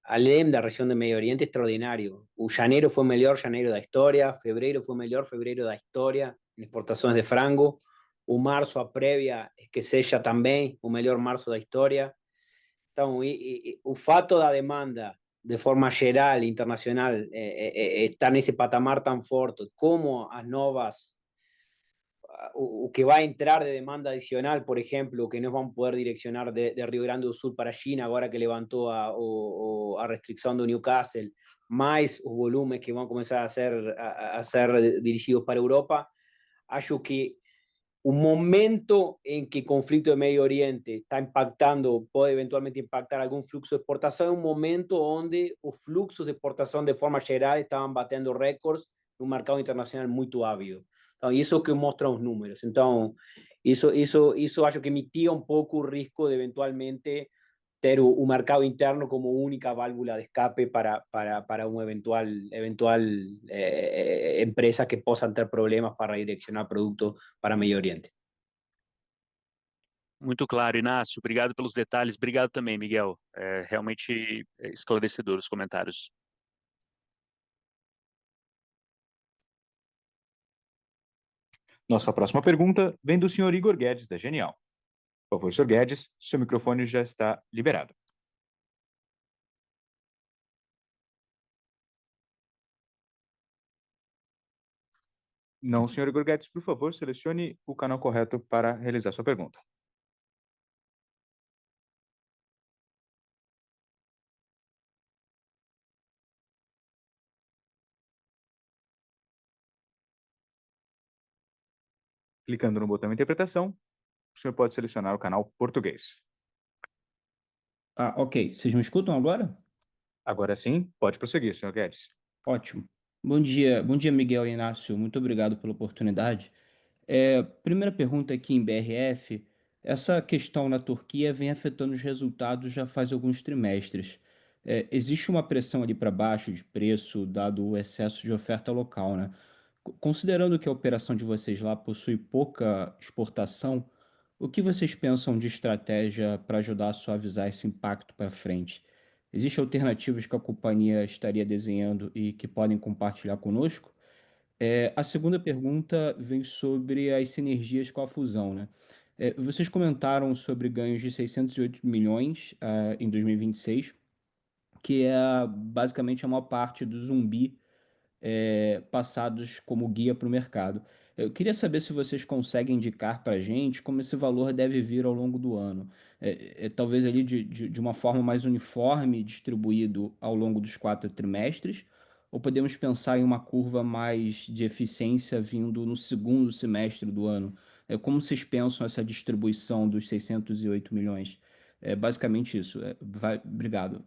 além da região do Medio Oriente extraordinário. O janeiro foi o melhor janeiro da história, fevereiro foi o melhor fevereiro da história em exportações de frango, o março, a prévia, que seja também o melhor março da história. Então, o fato da demanda, de forma geral, internacional, estar nesse patamar tão forte, como as novas o que va a entrar de demanda adicional, por ejemplo, que no van a poder direccionar de Rio Grande do Sul para China, ahora que levantó a restricción de Newcastle, más los volúmenes que van a comenzar a ser dirigidos para Europa, acho que un momento en que el conflicto de Medio Oriente está impactando, puede eventualmente impactar algún fluxo de exportación, es un momento donde los fluxos de exportación de forma general estaban batiendo récords en un mercado internacional muy ávido. Então, isso que mostram os números. Então, isso acho que mitiga um pouco o risco de eventualmente ter o mercado interno como única válvula de escape para uma eventual empresa que possam ter problemas para redirecionar produto para Medio Oriente. Muito claro, Inácio. Obrigado pelos detalhes. Obrigado também, Miguel. Realmente esclarecedor os comentários. Nossa próxima pergunta vem do senhor Igor Guedes, da Genial. Por favor, senhor Guedes, seu microfone já está liberado. Não, senhor Igor Guedes, por favor, selecione o canal correto para realizar sua pergunta. Clicando no botão Interpretação, o senhor pode selecionar o canal Português. Ok. Vocês me escutam agora? Agora sim, pode prosseguir, senhor Guedes. Ótimo. Bom dia, Miguel e Inácio. Muito obrigado pela oportunidade. Primeira pergunta aqui em BRF. Essa questão na Turquia vem afetando os resultados já faz alguns trimestres. Existe uma pressão ali para baixo de preço, dado o excesso de oferta local, né? Considerando que a operação de vocês lá possui pouca exportação, o que vocês pensam de estratégia para ajudar a suavizar esse impacto para frente? Existem alternativas que a companhia estaria desenhando e que podem compartilhar conosco? A segunda pergunta vem sobre as sinergias com a fusão, né? Vocês comentaram sobre ganhos de 608 milhões em 2026, que é basicamente a maior parte do Zumbi passados como guia para o mercado. Eu queria saber se vocês conseguem indicar para a gente como esse valor deve vir ao longo do ano. Talvez ali de uma forma mais uniforme, distribuído ao longo dos 4 trimestres, ou podemos pensar em uma curva mais de eficiência vindo no segundo semestre do ano? Como vocês pensam essa distribuição dos 608 milhões? Basicamente isso. Obrigado.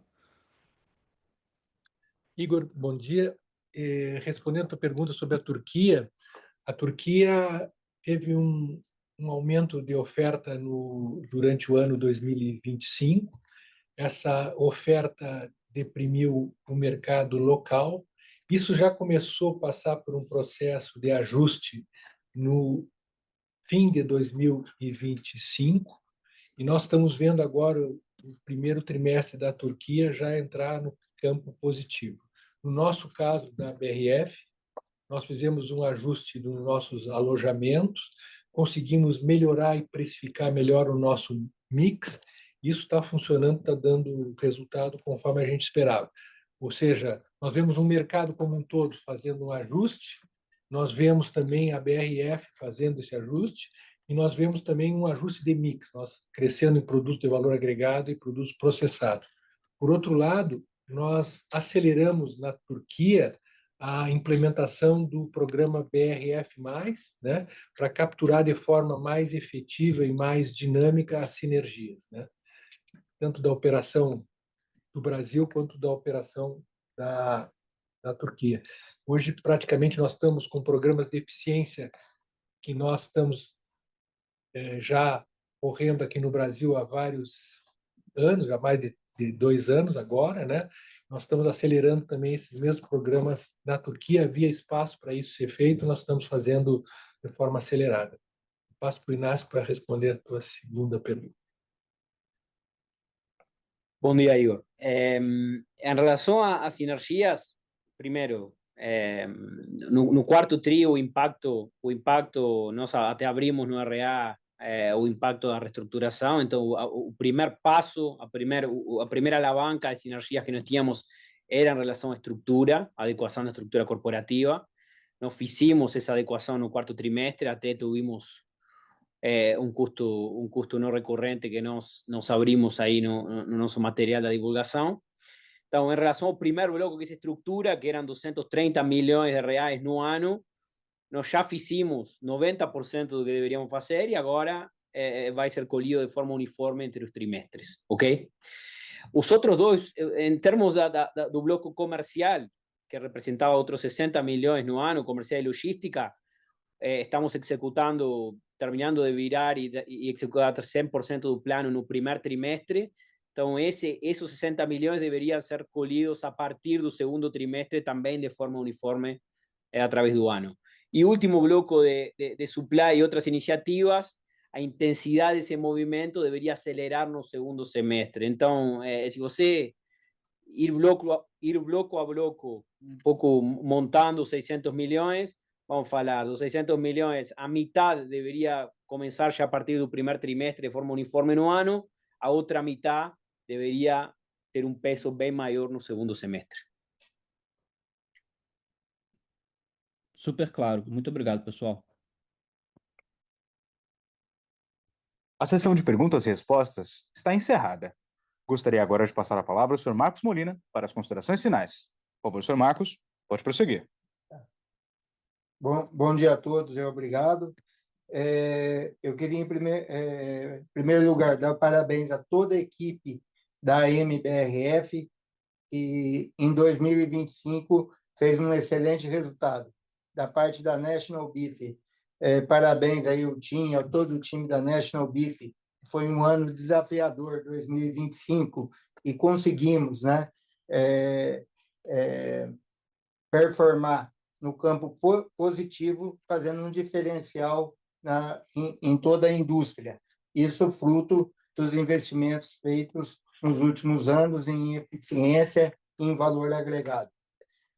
Igor, bom dia. Respondendo a tua pergunta sobre a Turquia teve um aumento de oferta durante o ano 2025. Essa oferta deprimiu o mercado local. Isso já começou a passar por um processo de ajuste no fim de 2025, e nós estamos vendo agora o primeiro trimestre da Turquia já entrar no campo positivo. No nosso caso, da BRF, nós fizemos um ajuste nos nossos alojamentos, conseguimos melhorar e precificar melhor o nosso mix. Isso está funcionando, está dando resultado conforme a gente esperava. Ou seja, nós vemos um mercado como um todo fazendo um ajuste, nós vemos também a BRF fazendo esse ajuste, e nós vemos também um ajuste de mix, nós crescendo em produtos de valor agregado e produtos processados. Por outro lado, nós aceleramos na Turquia a implementação do programa BRF+, né, para capturar de forma mais efetiva e mais dinâmica as sinergias, né, tanto da operação do Brasil quanto da operação da Turquia. Hoje, praticamente, nós estamos com programas de eficiência que nós estamos já correndo aqui no Brasil há vários anos, já mais de 2 anos agora, né? Nós estamos acelerando também esses mesmos programas na Turquia. Havia espaço para isso ser feito, nós estamos fazendo de forma acelerada. Passo para o Inácio para responder a tua segunda pergunta. Bom dia, Igor. Em relação a sinergias, primeiro, no quarto tri, o impacto, nós até abrimos no RA o impacto da reestruturação. Então, o primeiro passo, a primeira alavanca de sinergias que nós tínhamos era em relação à estrutura, adequação da estrutura corporativa. Nós fizemos essa adequação no quarto trimestre, até tivemos un custo no recorrente que nós abrimos aí no nosso material da divulgação. Então, em relação ao primeiro bloco, que é essa estrutura, que eram 230 milhões de reais no ano, nós já fizemos 90% do que deveríamos fazer, e agora vai ser colhido de forma uniforme entre os trimestres, ok? Os outros dois, em termos do bloco comercial, que representava outros 60 milhões no ano, comercial e logística, estamos executando, terminando de virar e executar 100% do plano no primeiro trimestre. Então, esos 60 milhões deveriam ser colhidos a partir do segundo trimestre, também de forma uniforme a través do ano. E o último bloco de supply e outras iniciativas, a intensidade desse movimento deveria acelerar no segundo semestre. Então, se você ir bloco a bloco, um pouco montando 600 milhões, vamos falar, dos 600 milhões, a mitad deveria começar já a partir do primeiro trimestre de forma uniforme no ano, a outra mitad deveria ter um peso bem maior no segundo semestre. Super claro. Muito obrigado, pessoal. A sessão de perguntas e respostas está encerrada. Gostaria agora de passar a palavra ao Sr. Marcos Molina para as considerações finais. Por favor, Sr. Marcos, pode prosseguir. Bom dia a todos e obrigado. Eu queria, em primeiro lugar, dar parabéns a toda a equipe da MBRF, que em 2025 fez um excelente resultado. Da parte da National Beef, parabéns aí ao time, a todo o time da National Beef. Foi um ano desafiador, 2025, e conseguimos, né, performar no campo positivo, fazendo um diferencial em toda a indústria. Isso fruto dos investimentos feitos nos últimos anos em eficiência e em valor agregado.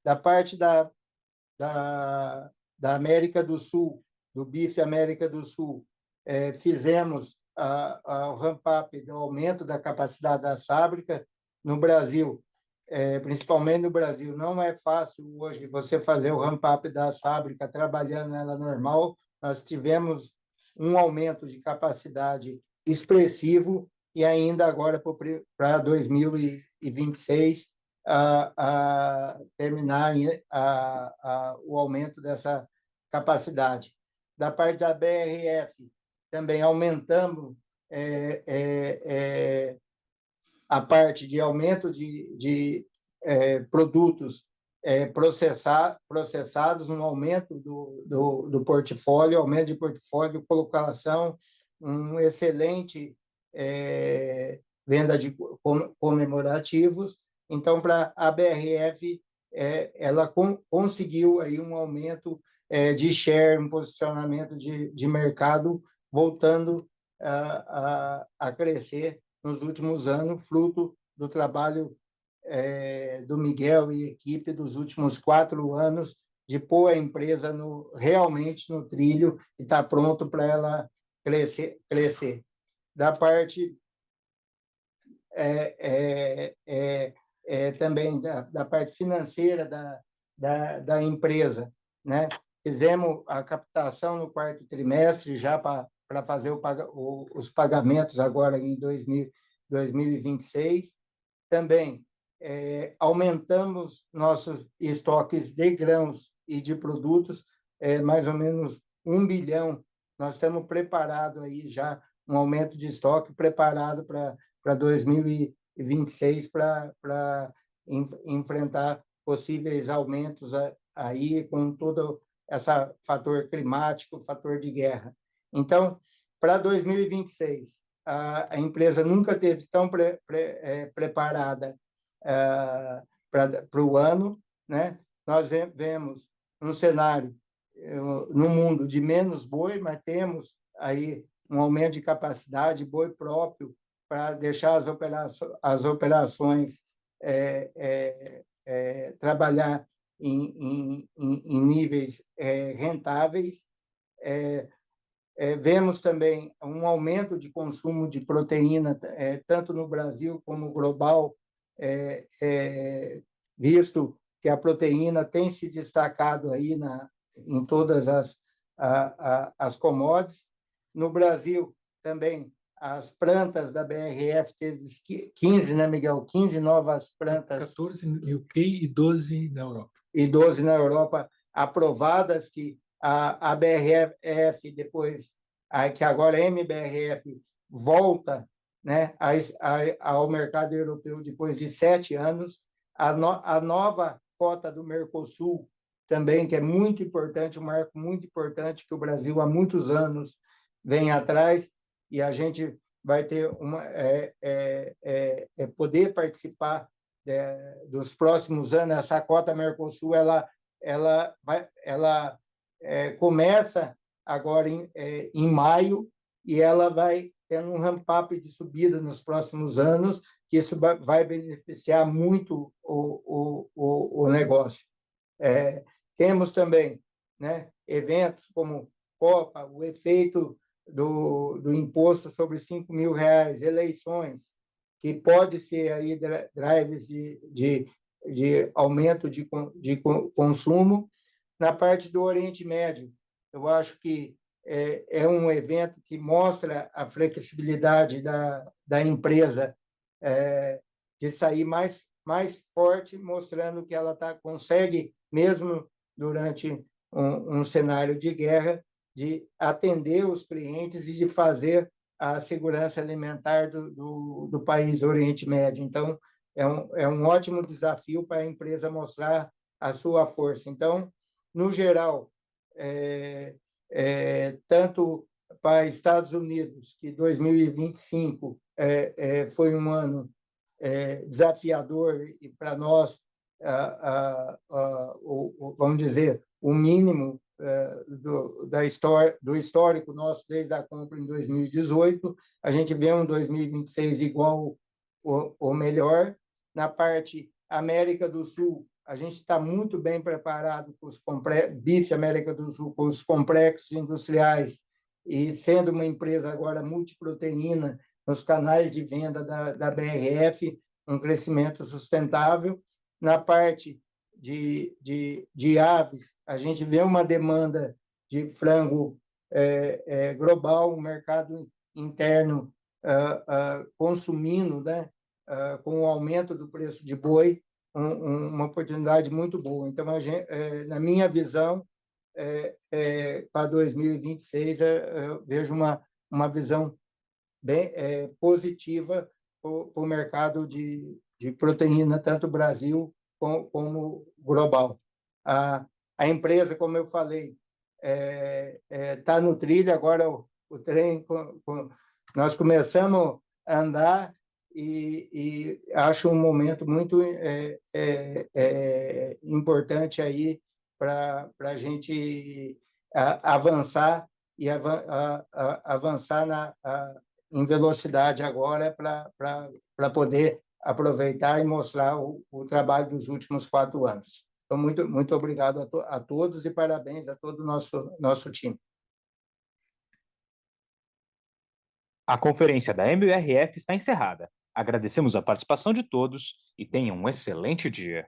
Da parte da América do Sul, do BIF América do Sul, fizemos o ramp-up do aumento da capacidade da fábrica no Brasil. Principalmente no Brasil, não é fácil hoje você fazer o ramp-up das fábricas trabalhando nela normal. Nós tivemos um aumento de capacidade expressivo e ainda agora para 2026 terminar o aumento dessa capacidade. Da parte da BRF, também aumentamos a parte de aumento de produtos processados, um aumento do portfólio, aumento de portfólio, colocação, um excelente venda de comemorativos. Então, para a BRF, ela conseguiu aí um aumento de share, um posicionamento de mercado, voltando a crescer nos últimos anos, fruto do trabalho do Miguel e equipe dos últimos 4 anos, de pôr a empresa realmente no trilho e estar pronto para ela crescer. Da parte também da parte financeira da empresa, né? Fizemos a captação no 4º trimestre já para fazer os pagamentos agora em 2026. Também aumentamos nossos estoques de grãos e de produtos, mais ou menos 1 bilhão. Nós estamos preparados aí já, um aumento de estoque preparado para 2026 para enfrentar possíveis aumentos aí com todo esse fator climático, fator de guerra. Então, para 2026, a empresa nunca esteve tão preparada para o ano, né? Nós vemos um cenário no mundo de menos boi, mas temos aí um aumento de capacidade, boi próprio, para deixar as operações trabalhar em níveis rentáveis. Vemos também um aumento de consumo de proteína, tanto no Brasil como global, visto que a proteína tem se destacado aí em todas as commodities. No Brasil, também, as plantas da BRF teve 15, né, Miguel? 15 novas plantas. 14 no UK e 12 na Europa. E 12 na Europa aprovadas, que a BRF, depois, que agora a MBRF, volta, né, ao mercado europeu depois de 7 anos. A nova cota do Mercosul também, que é muito importante, um marco muito importante que o Brasil há muitos anos vem atrás, e a gente vai ter poder participar dos próximos anos. Essa cota Mercosul ela começa agora em maio, e ela vai tendo um ramp-up de subida nos próximos anos, que isso vai beneficiar muito o negócio. Temos também, né, eventos como Copa, o efeito do imposto sobre R$5.000, eleições, que pode ser aí drives de aumento de consumo. Na parte do Oriente Médio, eu acho que é um evento que mostra a flexibilidade da empresa de sair mais forte, mostrando que ela consegue, mesmo durante um cenário de guerra, de atender os clientes e de fazer a segurança alimentar do país Oriente Médio. Então, é um ótimo desafio para a empresa mostrar a sua força. Então, no geral, tanto para Estados Unidos, que 2025 foi um ano desafiador, e para nós, vamos dizer, o mínimo do histórico nosso desde a compra em 2018, a gente vê um 2026 igual ou melhor. Na parte América do Sul, a gente está muito bem preparado com os bife América do Sul, com os complexos industriais, e sendo uma empresa agora multiproteína nos canais de venda da BRF, um crescimento sustentável. Na parte de aves, a gente vê uma demanda de frango global, um mercado interno consumindo, né, com o aumento do preço de boi, uma oportunidade muito boa. Então, na minha visão, para 2026, eu vejo uma visão bem positiva para o mercado de proteína, tanto Brasil como global. A empresa, como eu falei, está no trilho, agora o trem, nós começamos a andar e acho um momento muito importante aí para a gente avançar e avançar em velocidade agora para poder aproveitar e mostrar o trabalho dos últimos 4 anos. Então, muito obrigado a todos e parabéns a todo o nosso time. A conferência da MBRF está encerrada. Agradecemos a participação de todos e tenham um excelente dia.